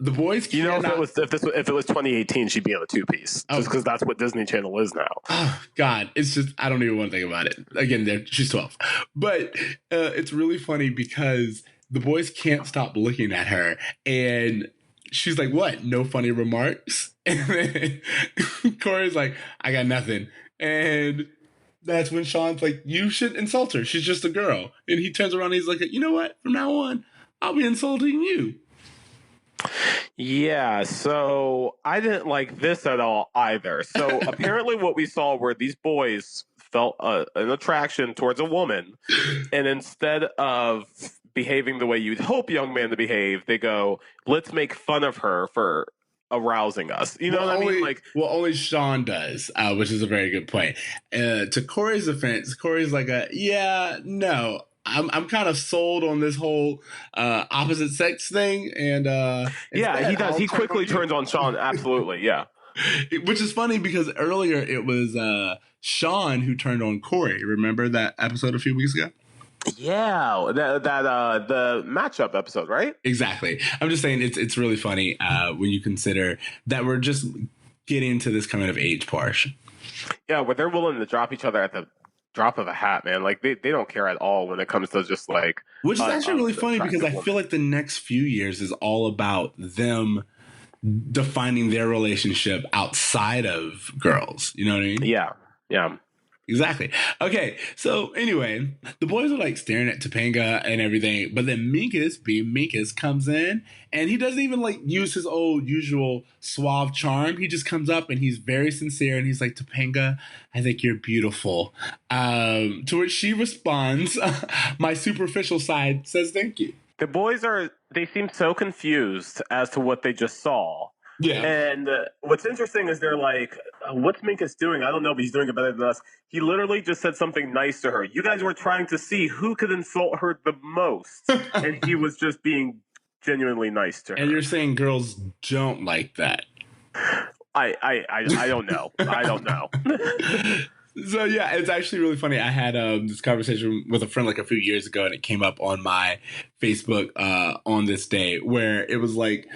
the boys cannot... if it was 2018, she'd be on a two-piece. Just because that's what Disney Channel is now. Oh, God. It's just, I don't even want to think about it. Again, she's 12. But it's really funny because the boys can't stop looking at her. And she's like, what? No funny remarks? And then Corey's like, I got nothing. And that's when Sean's like, you should insult her. She's just a girl. And he turns around and he's like, you know what? From now on, I'll be insulting you. Yeah, so I didn't like this at all either. So apparently what we saw were these boys felt an attraction towards a woman, and instead of behaving the way you'd hope young men to behave, they go, let's make fun of her for arousing us. You know what I mean? Only Sean does, which is a very good point. To Corey's defense, Corey's like, no. I'm kind of sold on this whole opposite sex thing, and he does. He quickly turns on Sean. Absolutely, yeah. Which is funny because earlier it was Sean who turned on Corey. Remember that episode a few weeks ago? Yeah, the matchup episode, right? Exactly. I'm just saying it's really funny when you consider that we're just getting to this coming of age portion. Yeah, where they're willing to drop each other at the drop of a hat, man. Like they don't care at all when it comes to just like... Which is actually really funny because I feel like the next few years is all about them defining their relationship outside of girls. You know what I mean? Yeah. Exactly. Okay, so anyway, the boys are like staring at Topanga and everything, but then Minkus, being Minkus, comes in and he doesn't even like use his old usual suave charm. He just comes up and he's very sincere and he's like, Topanga, I think you're beautiful. To which she responds, my superficial side says thank you. The boys they seem so confused as to what they just saw. Yeah. And what's interesting is they're like, what's Minkus doing? I don't know, but he's doing it better than us. He literally just said something nice to her. You guys were trying to see who could insult her the most. And he was just being genuinely nice to her. And you're saying girls don't like that. I don't know. I don't know. So yeah, it's actually really funny. I had this conversation with a friend like a few years ago, and it came up on my Facebook on this day where it was like,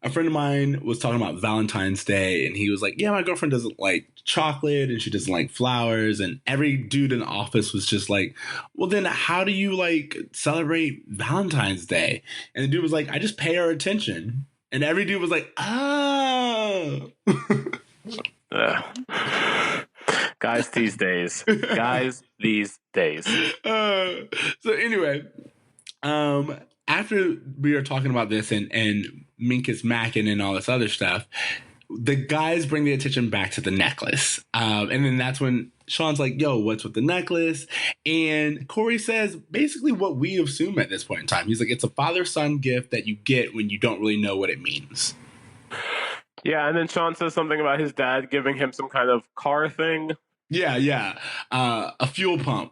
a friend of mine was talking about Valentine's Day, and he was like, yeah, my girlfriend doesn't like chocolate and she doesn't like flowers. And every dude in the office was just like, well, then how do you like celebrate Valentine's Day? And the dude was like, I just pay her attention. And every dude was like, oh. Guys these days. So anyway, After we are talking about this and Mink is macking and all this other stuff, the guys bring the attention back to the necklace. And then that's when Sean's like, yo, what's with the necklace? And Corey says basically what we assume at this point in time. He's like, it's a father-son gift that you get when you don't really know what it means. Yeah, and then Sean says something about his dad giving him some kind of car thing. Yeah. A fuel pump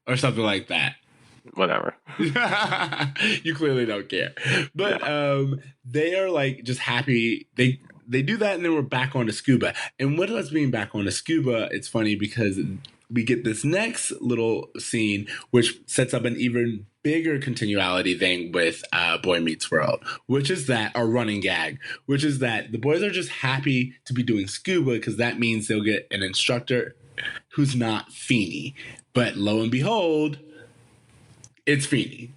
or something like that. Whatever. You clearly don't care. But they are like just happy. They do that, and then we're back on to scuba. And with us being back on to scuba, it's funny because we get this next little scene, which sets up an even bigger continuality thing with Boy Meets World, which is that our running gag, which is that the boys are just happy to be doing scuba because that means they'll get an instructor who's not Feeney. But lo and behold, it's Feeney.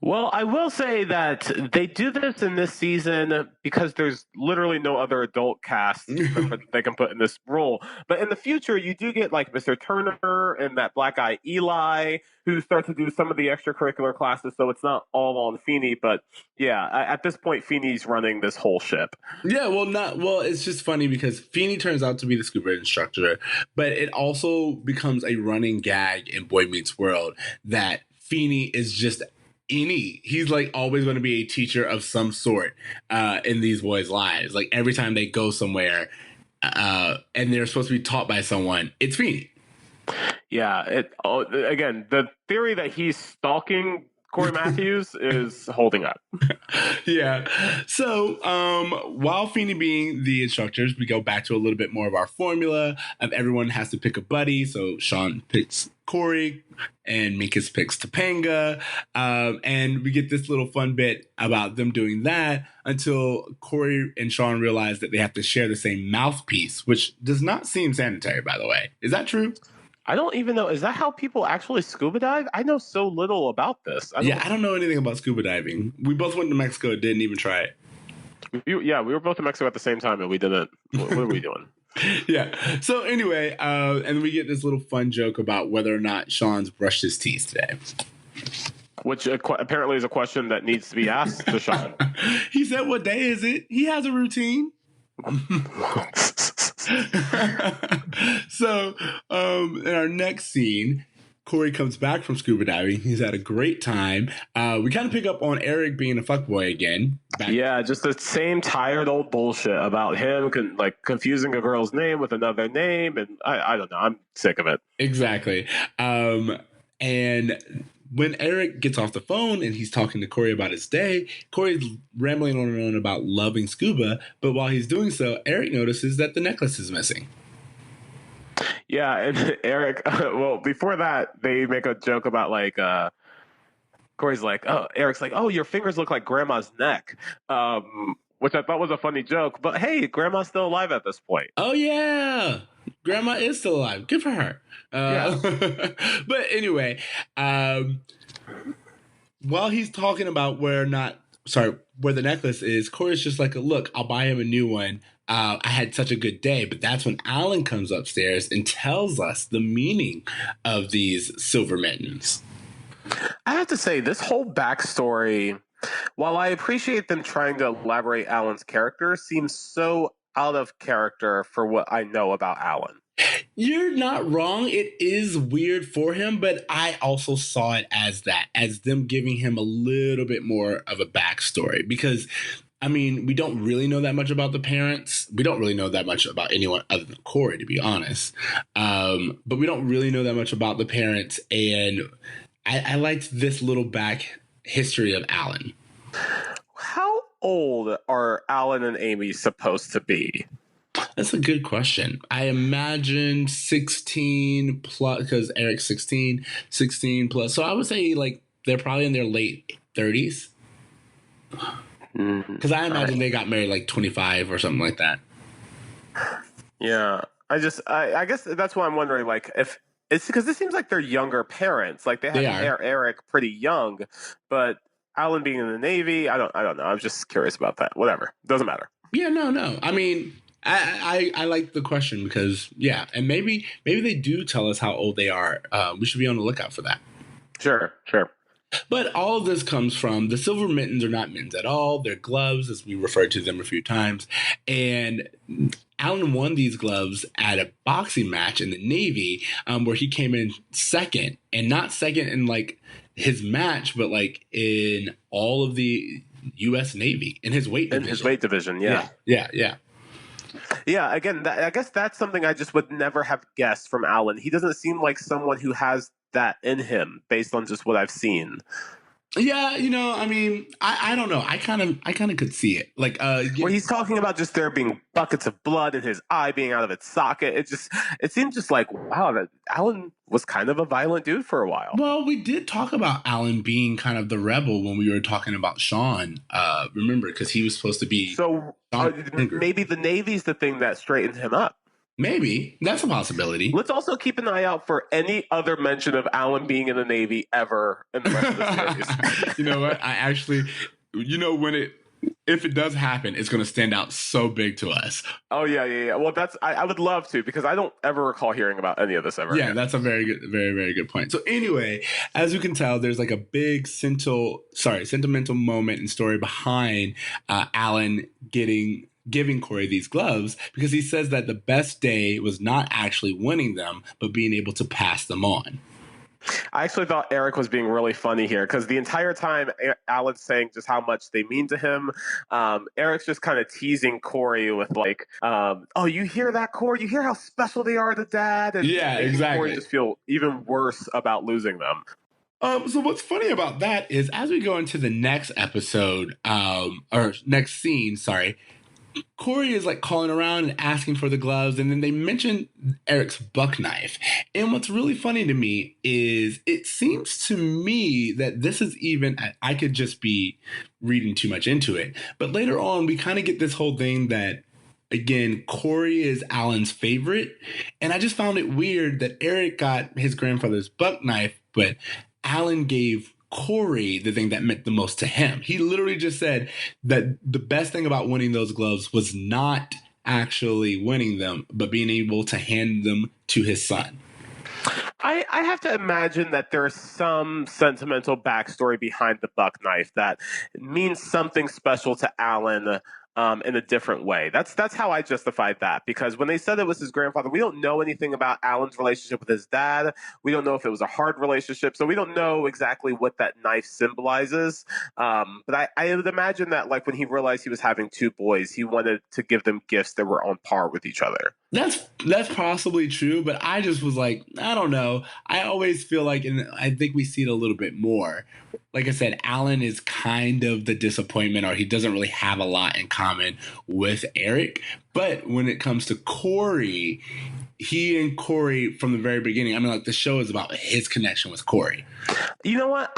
Well, I will say that they do this in this season because there's literally no other adult cast they can put in this role. But in the future, you do get like Mr. Turner and that black guy Eli, who start to do some of the extracurricular classes. So it's not all on Feeney, but yeah, at this point, Feeney's running this whole ship. Yeah, it's just funny because Feeney turns out to be the scuba instructor, but it also becomes a running gag in Boy Meets World that Feeney is just he's like always going to be a teacher of some sort in these boys' lives. Like every time they go somewhere and they're supposed to be taught by someone, it's Feeney. Yeah. Again, the theory that he's stalking Corey Matthews is holding up. Yeah. So while Feeney being the instructors, we go back to a little bit more of our formula of everyone has to pick a buddy. So Sean picks Corey and Minkus picks Topanga. And we get this little fun bit about them doing that until Corey and Sean realize that they have to share the same mouthpiece, which does not seem sanitary, by the way. Is that true? I don't even know. Is that how people actually scuba dive? I know so little about this. I don't know anything about scuba diving. We both went to Mexico, didn't even try it. We were both in Mexico at the same time, and we didn't. What are we doing? Yeah. So anyway, and we get this little fun joke about whether or not Sean's brushed his teeth today. Which apparently is a question that needs to be asked to Sean. He said, what day is it? He has a routine. So in our next scene, Corey comes back from scuba diving. He's had a great time. We kind of pick up on Eric being a fuckboy again. Yeah, just the same tired old bullshit about him confusing a girl's name with another name, and I don't know. I'm sick of it. Exactly. And when Eric gets off the phone and he's talking to Corey about his day, Corey's rambling on and on about loving scuba. But while he's doing so, Eric notices that the necklace is missing. Yeah, and Eric, well, before that, they make a joke about Corey's like, oh, Eric's like, oh, your fingers look like grandma's neck. Which I thought was a funny joke. But hey, grandma's still alive at this point. Oh, yeah. Grandma is still alive. Good for her. Yeah. But anyway, while he's talking about where the necklace is, Corey's just like, look, I'll buy him a new one. I had such a good day. But that's when Alan comes upstairs and tells us the meaning of these silver mittens. I have to say, this whole backstory, while I appreciate them trying to elaborate Alan's character, seems so out of character for what I know about Alan. You're not wrong. It is weird for him, but I also saw it as them giving him a little bit more of a backstory because, I mean, we don't really know that much about the parents. We don't really know that much about anyone other than Corey, to be honest. But we don't really know that much about the parents, and I liked this little back history of Alan. How old are Alan and Amy supposed to be? That's a good question. I imagine 16 plus, because Eric's 16 plus. So I would say they're probably in their late 30s. Because I imagine they got married 25 or something like that. Yeah. I guess that's why I'm wondering, if it's because it seems like they're younger parents. They had Eric pretty young, but Alan being in the Navy, I don't know. I'm just curious about that. Whatever. Doesn't matter. Yeah, no. I mean, I like the question because, yeah, and maybe they do tell us how old they are. We should be on the lookout for that. Sure. But all of this comes from the silver mittens are not mittens at all. They're gloves, as we referred to them a few times. And Allen won these gloves at a boxing match in the Navy, where he came in second, and not second in like his match, but like in all of the U.S. Navy in his weight division. In his weight division, yeah. Yeah, again, I guess that's something I just would never have guessed from Allen. He doesn't seem like someone who has that in him based on just what I've seen. Yeah, I mean, I don't know. I kind of could see it. Like, where he's talking about just there being buckets of blood and his eye being out of its socket. It seemed just like, wow, that Allen was kind of a violent dude for a while. Well, we did talk about Allen being kind of the rebel when we were talking about Sean. Remember, because he was supposed to be. So maybe the Navy's the thing that straightened him up. Maybe. That's a possibility. Let's also keep an eye out for any other mention of Allen being in the Navy ever in the rest of the series. You know what? I actually, if it does happen, it's going to stand out so big to us. Oh, yeah. Well, I would love to, because I don't ever recall hearing about any of this ever. Yeah, again. That's a very good, very, very good point. So anyway, as you can tell, there's like a big sentimental moment and story behind Allen giving Corey these gloves, because he says that the best day was not actually winning them, but being able to pass them on. I actually thought Eric was being really funny here, because the entire time Alan's saying just how much they mean to him, Eric's just kind of teasing Corey with like, oh, you hear that, Corey? You hear how special they are to Dad? And yeah, exactly. Corey just feel even worse about losing them. So what's funny about that is as we go into the next episode, or next scene, Corey is like calling around and asking for the gloves, and then they mention Eric's buck knife. And what's really funny to me is it seems to me that this is even, I could just be reading too much into it, but later on we kind of get this whole thing that, again, Corey is Alan's favorite. And I just found it weird that Eric got his grandfather's buck knife, but Alan gave Corey the thing that meant the most to him. He literally just said that the best thing about winning those gloves was not actually winning them, but being able to hand them to his son. I have to imagine that there's some sentimental backstory behind the buck knife that means something special to Alan in a different way. That's how I justified that, because when they said it was his grandfather, we don't know anything about Alan's relationship with his dad. We don't know if it was a hard relationship, so we don't know exactly what that knife symbolizes. But I would imagine that, like, when he realized he was having two boys, he wanted to give them gifts that were on par with each other. That's possibly true, but I just was like, I don't know. I always feel like, and I think we see it a little bit more. Like I said, Alan is kind of the disappointment, or he doesn't really have a lot in common with Eric. But when it comes to Corey, he and Corey from the very beginning, I mean, like, the show is about his connection with Corey. You know what?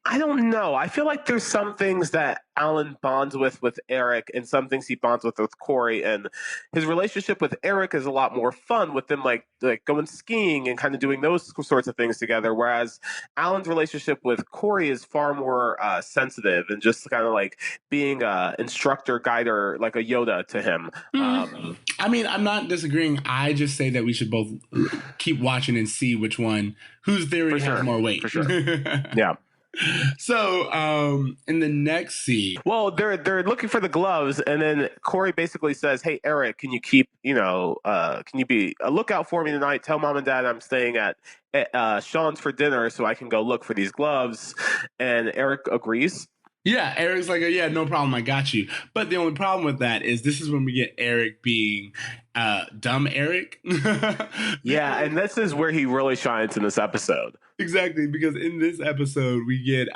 I don't know. I feel like there's some things that Alan bonds with Eric, and some things he bonds with Corey. And his relationship with Eric is a lot more fun, with them like going skiing and kind of doing those sorts of things together. Whereas Alan's relationship with Corey is far more sensitive and just kind of like being an instructor, guider, like a Yoda to him. Mm-hmm. I mean, I'm not disagreeing. I just say that we should both keep watching and see whose theory has more weight. For sure. Yeah. So, in the next scene, well, they're looking for the gloves, and then Corey basically says, "Hey, Eric, can you keep, can you be a lookout for me tonight? Tell Mom and Dad I'm staying at Sean's for dinner, so I can go look for these gloves." And Eric agrees. Yeah, Eric's like, yeah, no problem, I got you. But the only problem with that is this is when we get Eric being dumb Eric. Yeah, and this is where he really shines in this episode. Exactly, because in this episode, we get,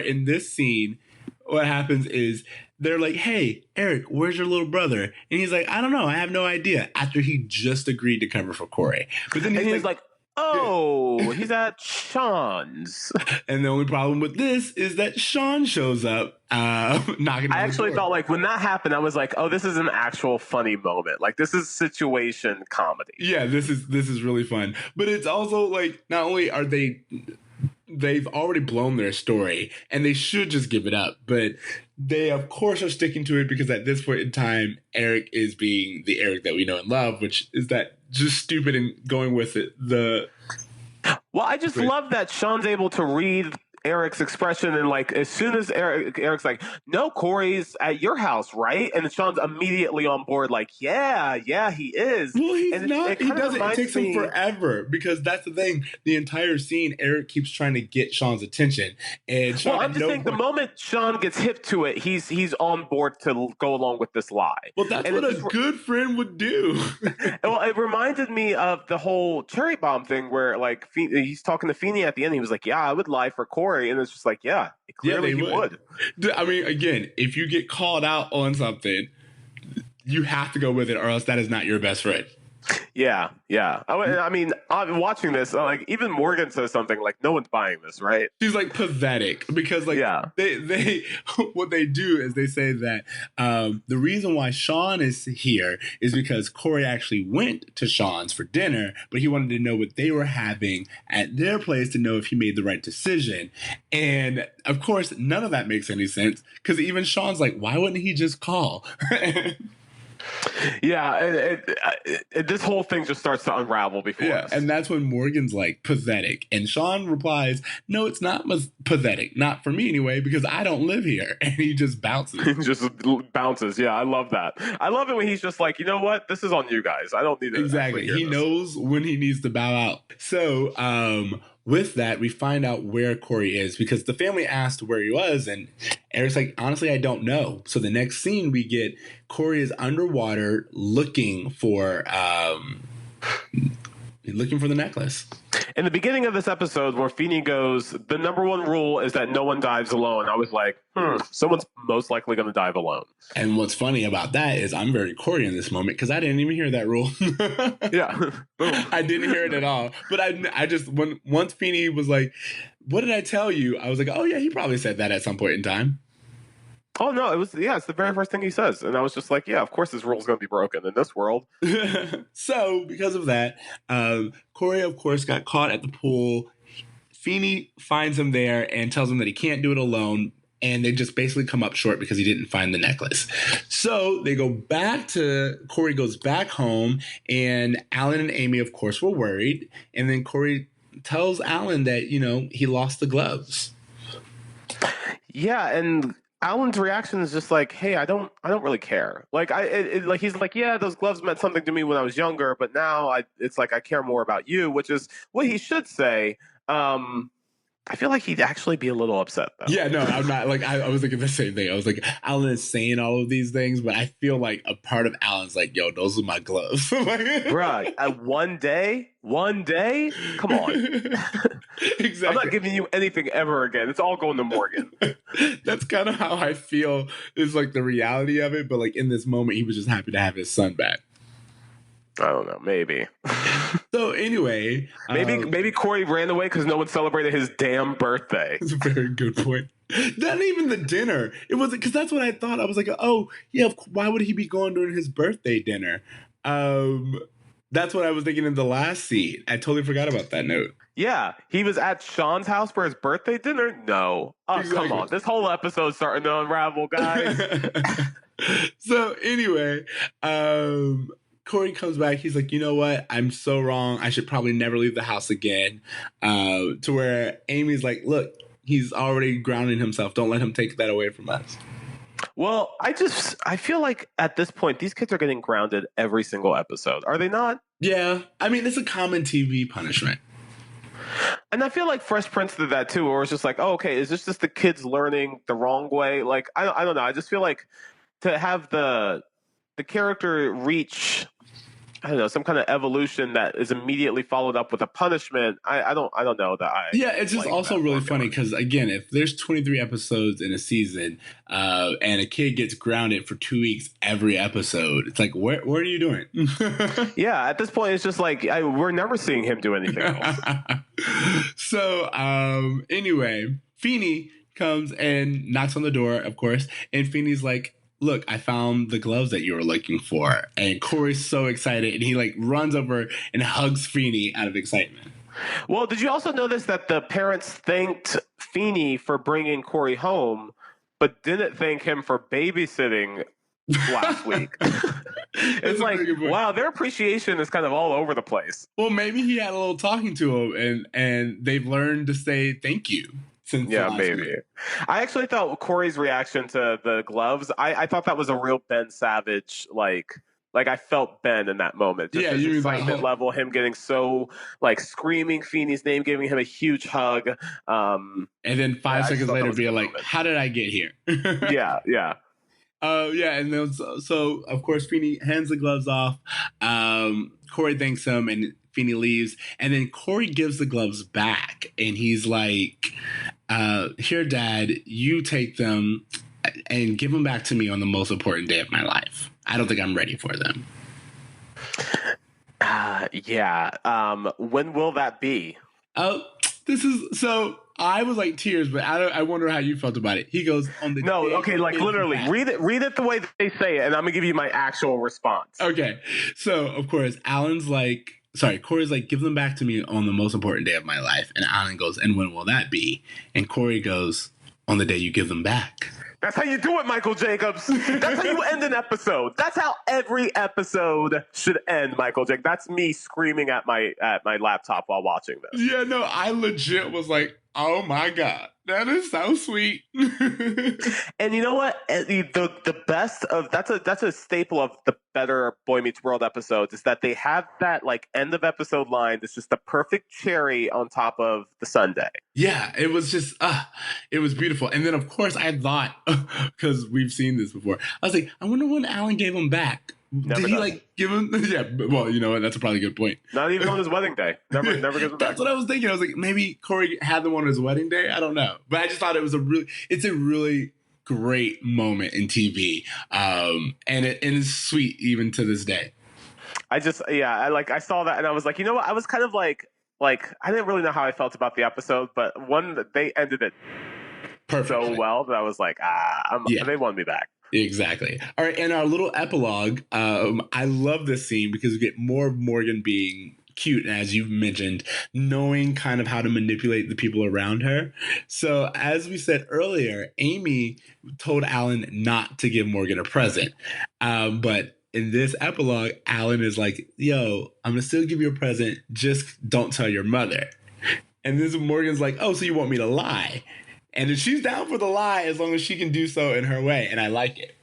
in this scene, what happens is they're like, hey, Eric, where's your little brother? And he's like, I don't know, I have no idea, after he just agreed to cover for Corey. But then he's like, oh, he's at Sean's. And the only problem with this is that Sean shows up knocking on I actually the door. thought, like, when that happened, I was like, oh, this is an actual funny moment. Like, this is situation comedy. Yeah, this is really fun. But it's also like, not only are they've already blown their story and they should just give it up, but they of course are sticking to it, because at this point in time, Eric is being the Eric that we know and love, which is that just stupid and going with it. Well, I just love that Sean's able to read Eric's expression, and like as soon as Eric's like, "No, Corey's at your house, right?" And Sean's immediately on board, like, "Yeah, he is." Well, he's And not. it He kind of doesn't. It reminds takes him me. forever because that's the thing. The entire scene, Eric keeps trying to get Sean's attention, and Sean. Well, I'm just saying, the moment Sean gets hip to it, he's on board to go along with this lie. Well, that's and what a good friend would do. Well, it reminded me of the whole cherry bomb thing where, like, he's talking to Feeney at the end. He was like, "Yeah, I would lie for Corey," and it's just like, yeah, clearly he would. I mean, again, if you get called out on something, you have to go with it, or else that is not your best friend. Yeah. I mean, I'm watching this. Like, even Morgan says something like, "No one's buying this, right?" She's like pathetic because, like, they what they do is they say that the reason why Sean is here is because Corey actually went to Sean's for dinner, but he wanted to know what they were having at their place to know if he made the right decision. And of course, none of that makes any sense because even Sean's like, why wouldn't he just call? Yeah, this whole thing just starts to unravel before us. And that's when Morgan's like, pathetic. And Sean replies, no, it's not pathetic. Not for me anyway, because I don't live here. And he just bounces. Yeah, I love that. I love it when he's just like, you know what? This is on you guys. I don't need to. Exactly. He knows when he needs to bow out. So, with that, we find out where Corey is because the family asked where he was, and Eric's like, honestly, I don't know. So the next scene we get, Corey is underwater looking for the necklace. In the beginning of this episode where Feeney goes, the number one rule is that no one dives alone. I was like, someone's most likely going to dive alone. And what's funny about that is I'm very Corey in this moment because I didn't even hear that rule. Yeah. I didn't hear it at all. But I just, once Feeney was like, what did I tell you? I was like, oh yeah, he probably said that at some point in time. Oh, no, it's the very first thing he says. And I was just like, yeah, of course this rule is going to be broken in this world. So, because of that, Corey, of course, got caught at the pool. Feeney finds him there and tells him that he can't do it alone. And they just basically come up short because he didn't find the necklace. So they go back to, Corey goes back home, and Alan and Amy, of course, were worried. And then Corey tells Alan that, he lost the gloves. Yeah, and Alan's reaction is just like, "Hey, I don't really care." Like he's like, "Yeah, those gloves meant something to me when I was younger, but now it's like I care more about you," which is what he should say. I feel like he'd actually be a little upset, though. Yeah, no, I'm not. Like, I was thinking the same thing. I was like, Alan is saying all of these things, but I feel like a part of Alan's like, yo, those are my gloves. Bruh, one day? Come on. Exactly. I'm not giving you anything ever again. It's all going to Morgan. That's kind of how I feel is like the reality of it. But like in this moment, he was just happy to have his son back. I don't know. Maybe. So anyway, maybe Corey ran away because no one celebrated his damn birthday. That's a very good point. Not even the dinner. It wasn't because that's what I thought. I was like, oh yeah, why would he be going during his birthday dinner? That's what I was thinking in the last scene. I totally forgot about that note. Yeah, he was at Sean's house for his birthday dinner. No, exactly. Come on, this whole episode's starting to unravel, guys. So anyway, Corey comes back. He's like, you know what? I'm so wrong. I should probably never leave the house again. To where Amy's like, look, he's already grounding himself. Don't let him take that away from us. Well, I feel like at this point, these kids are getting grounded every single episode. Are they not? Yeah. I mean, it's a common TV punishment. And I feel like Fresh Prince did that too, or it's just like, oh, okay, is this just the kids learning the wrong way? Like, I don't know. I just feel like to have the character reach, I don't know, some kind of evolution that is immediately followed up with a punishment. I don't know that I. Yeah, it's just like also really funny because again, if there's 23 episodes in a season, and a kid gets grounded for 2 weeks every episode, it's like, what are you doing? Yeah, at this point, it's just like we're never seeing him do anything else. So anyway, Feeney comes and knocks on the door, of course, and Feeney's like, look, I found the gloves that you were looking for. And Corey's so excited, and he like runs over and hugs Feeney out of excitement. Well, did you also notice that the parents thanked Feeney for bringing Corey home, but didn't thank him for babysitting last week? It's like, wow, their appreciation is kind of all over the place. Well, maybe he had a little talking to him, and they've learned to say thank you. since the Yeah, last maybe. week. I actually thought Corey's reaction to the gloves, I thought that was a real Ben Savage, like I felt Ben in that moment. Just Yeah, his you mean like, excitement level, him getting so like screaming Feeney's name, giving him a huge hug. and then 5 seconds later being like, moment. How did I get here? Yeah. Yeah, and then so of course Feeney hands the gloves off. Corey thanks him, and Feeney leaves, and then Corey gives the gloves back, and he's like, "Here, Dad, you take them and give them back to me on the most important day of my life. I don't think I'm ready for them." Yeah. When will that be? Oh, this is so. I was like tears, but I wonder how you felt about it. He goes on the like literally read it the way they say it, and I'm gonna give you my actual response. Okay, so of course Corey's like, give them back to me on the most important day of my life, and Alan goes, and when will that be? And Corey goes, on the day you give them back. That's how you do it, Michael Jacobs. That's how you end an episode. That's how every episode should end, Michael Jacobs. That's me screaming at my laptop while watching this. Yeah, no, I legit was like, oh my God, that is so sweet. And you know what? The best of that's a staple of the better Boy Meets World episodes is that they have that like end of episode line that's just the perfect cherry on top of the sundae. Yeah, it was just it was beautiful. And then of course I thought, because we've seen this before, I was like, I wonder when Alan gave him back. Did he like give him? Yeah, well, you know what? That's a probably good point. Not even on his wedding day. Never gives him back. That's what I was thinking. I was like, maybe Corey had them on his wedding day. I don't know, but I just thought it's a really great moment in TV, and it's sweet even to this day. I saw that and I was like, you know what? I was kind of like I didn't really know how I felt about the episode, but they ended it perfectly so well that I was like, they won me back. Exactly. All right, and our little epilogue, I love this scene because we get more of Morgan being cute, and as you mentioned, knowing kind of how to manipulate the people around her. So as we said earlier, Amy told Alan not to give Morgan a present. But in this epilogue, Alan is like, yo, I'm going to still give you a present, just don't tell your mother. And this Morgan's like, oh, so you want me to lie? And then she's down for the lie as long as she can do so in her way, and I like it.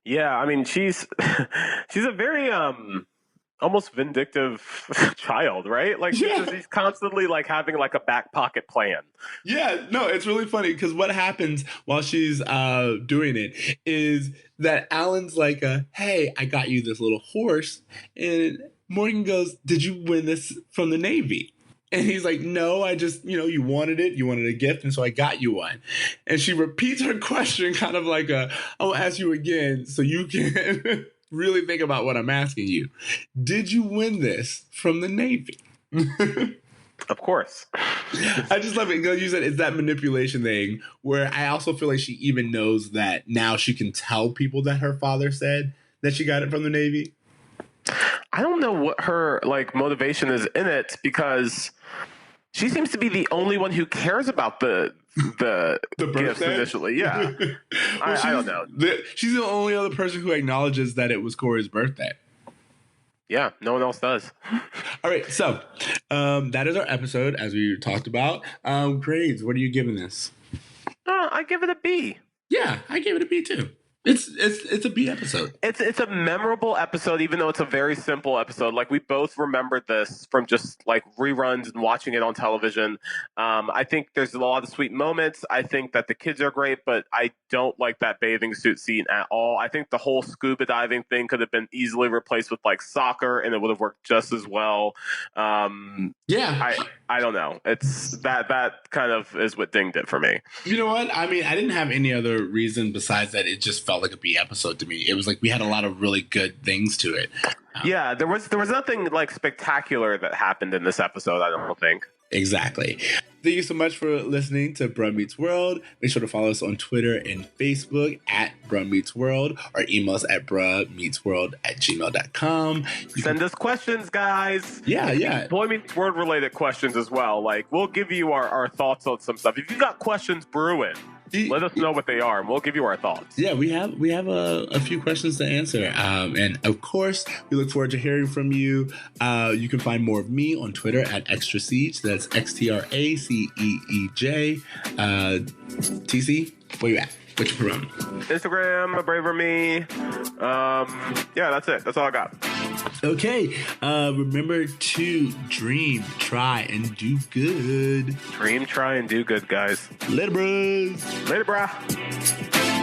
Yeah, I mean, she's a very almost vindictive child, right? Like she's constantly like having like a back pocket plan. Yeah, no, it's really funny because what happens while she's doing it is that Alan's like, hey, I got you this little horse, and Morgan goes, did you win this from the Navy? And he's like, no, I just, you wanted it. You wanted a gift, and so I got you one. And she repeats her question kind of like, I'll ask you again so you can really think about what I'm asking you. Did you win this from the Navy? Of course. I just love it. You said it's that manipulation thing where I also feel like she even knows that now she can tell people that her father said that she got it from the Navy. I don't know what her like motivation is in it because she seems to be the only one who cares about the gifts initially. Yeah. Well, I don't know. She's the only other person who acknowledges that it was Corey's birthday. Yeah, no one else does. All right, so that is our episode, as we talked about. Grades, what are you giving this? I give it a B. Yeah, I gave it a B too. It's a B episode. It's a memorable episode, even though it's a very simple episode. Like we both remembered this from just like reruns and watching it on television. I think there's a lot of sweet moments. I think that the kids are great, but I don't like that bathing suit scene at all. I think the whole scuba diving thing could have been easily replaced with like soccer, and it would have worked just as well. Yeah, I don't know. It's that kind of is what dinged it for me. You know what? I mean, I didn't have any other reason besides that it just felt like a B episode to me. It was like we had a lot of really good things to it. Yeah, there was nothing like spectacular that happened in this episode, I don't think. Exactly. Thank you so much for listening to Bruh Meets World. Make sure to follow us on Twitter and Facebook at Bruh Meets World, or email us at bruhmeetsworld@gmail.com. Send us questions, guys. Yeah. Boy Meets World related questions as well. Like, we'll give you our thoughts on some stuff. If you've got questions brewing, Let us know what they are, and we'll give you our thoughts. Yeah, we have a few questions to answer, and of course, we look forward to hearing from you. You can find more of me on Twitter at Extra Siege. That's XTRACEEJ. TC, where you at? What you promoting? Instagram, Braver Me. Yeah, that's it. That's all I got. Okay. Remember to dream, try, and do good. Dream, try, and do good, guys. Later, bros. Later, brah.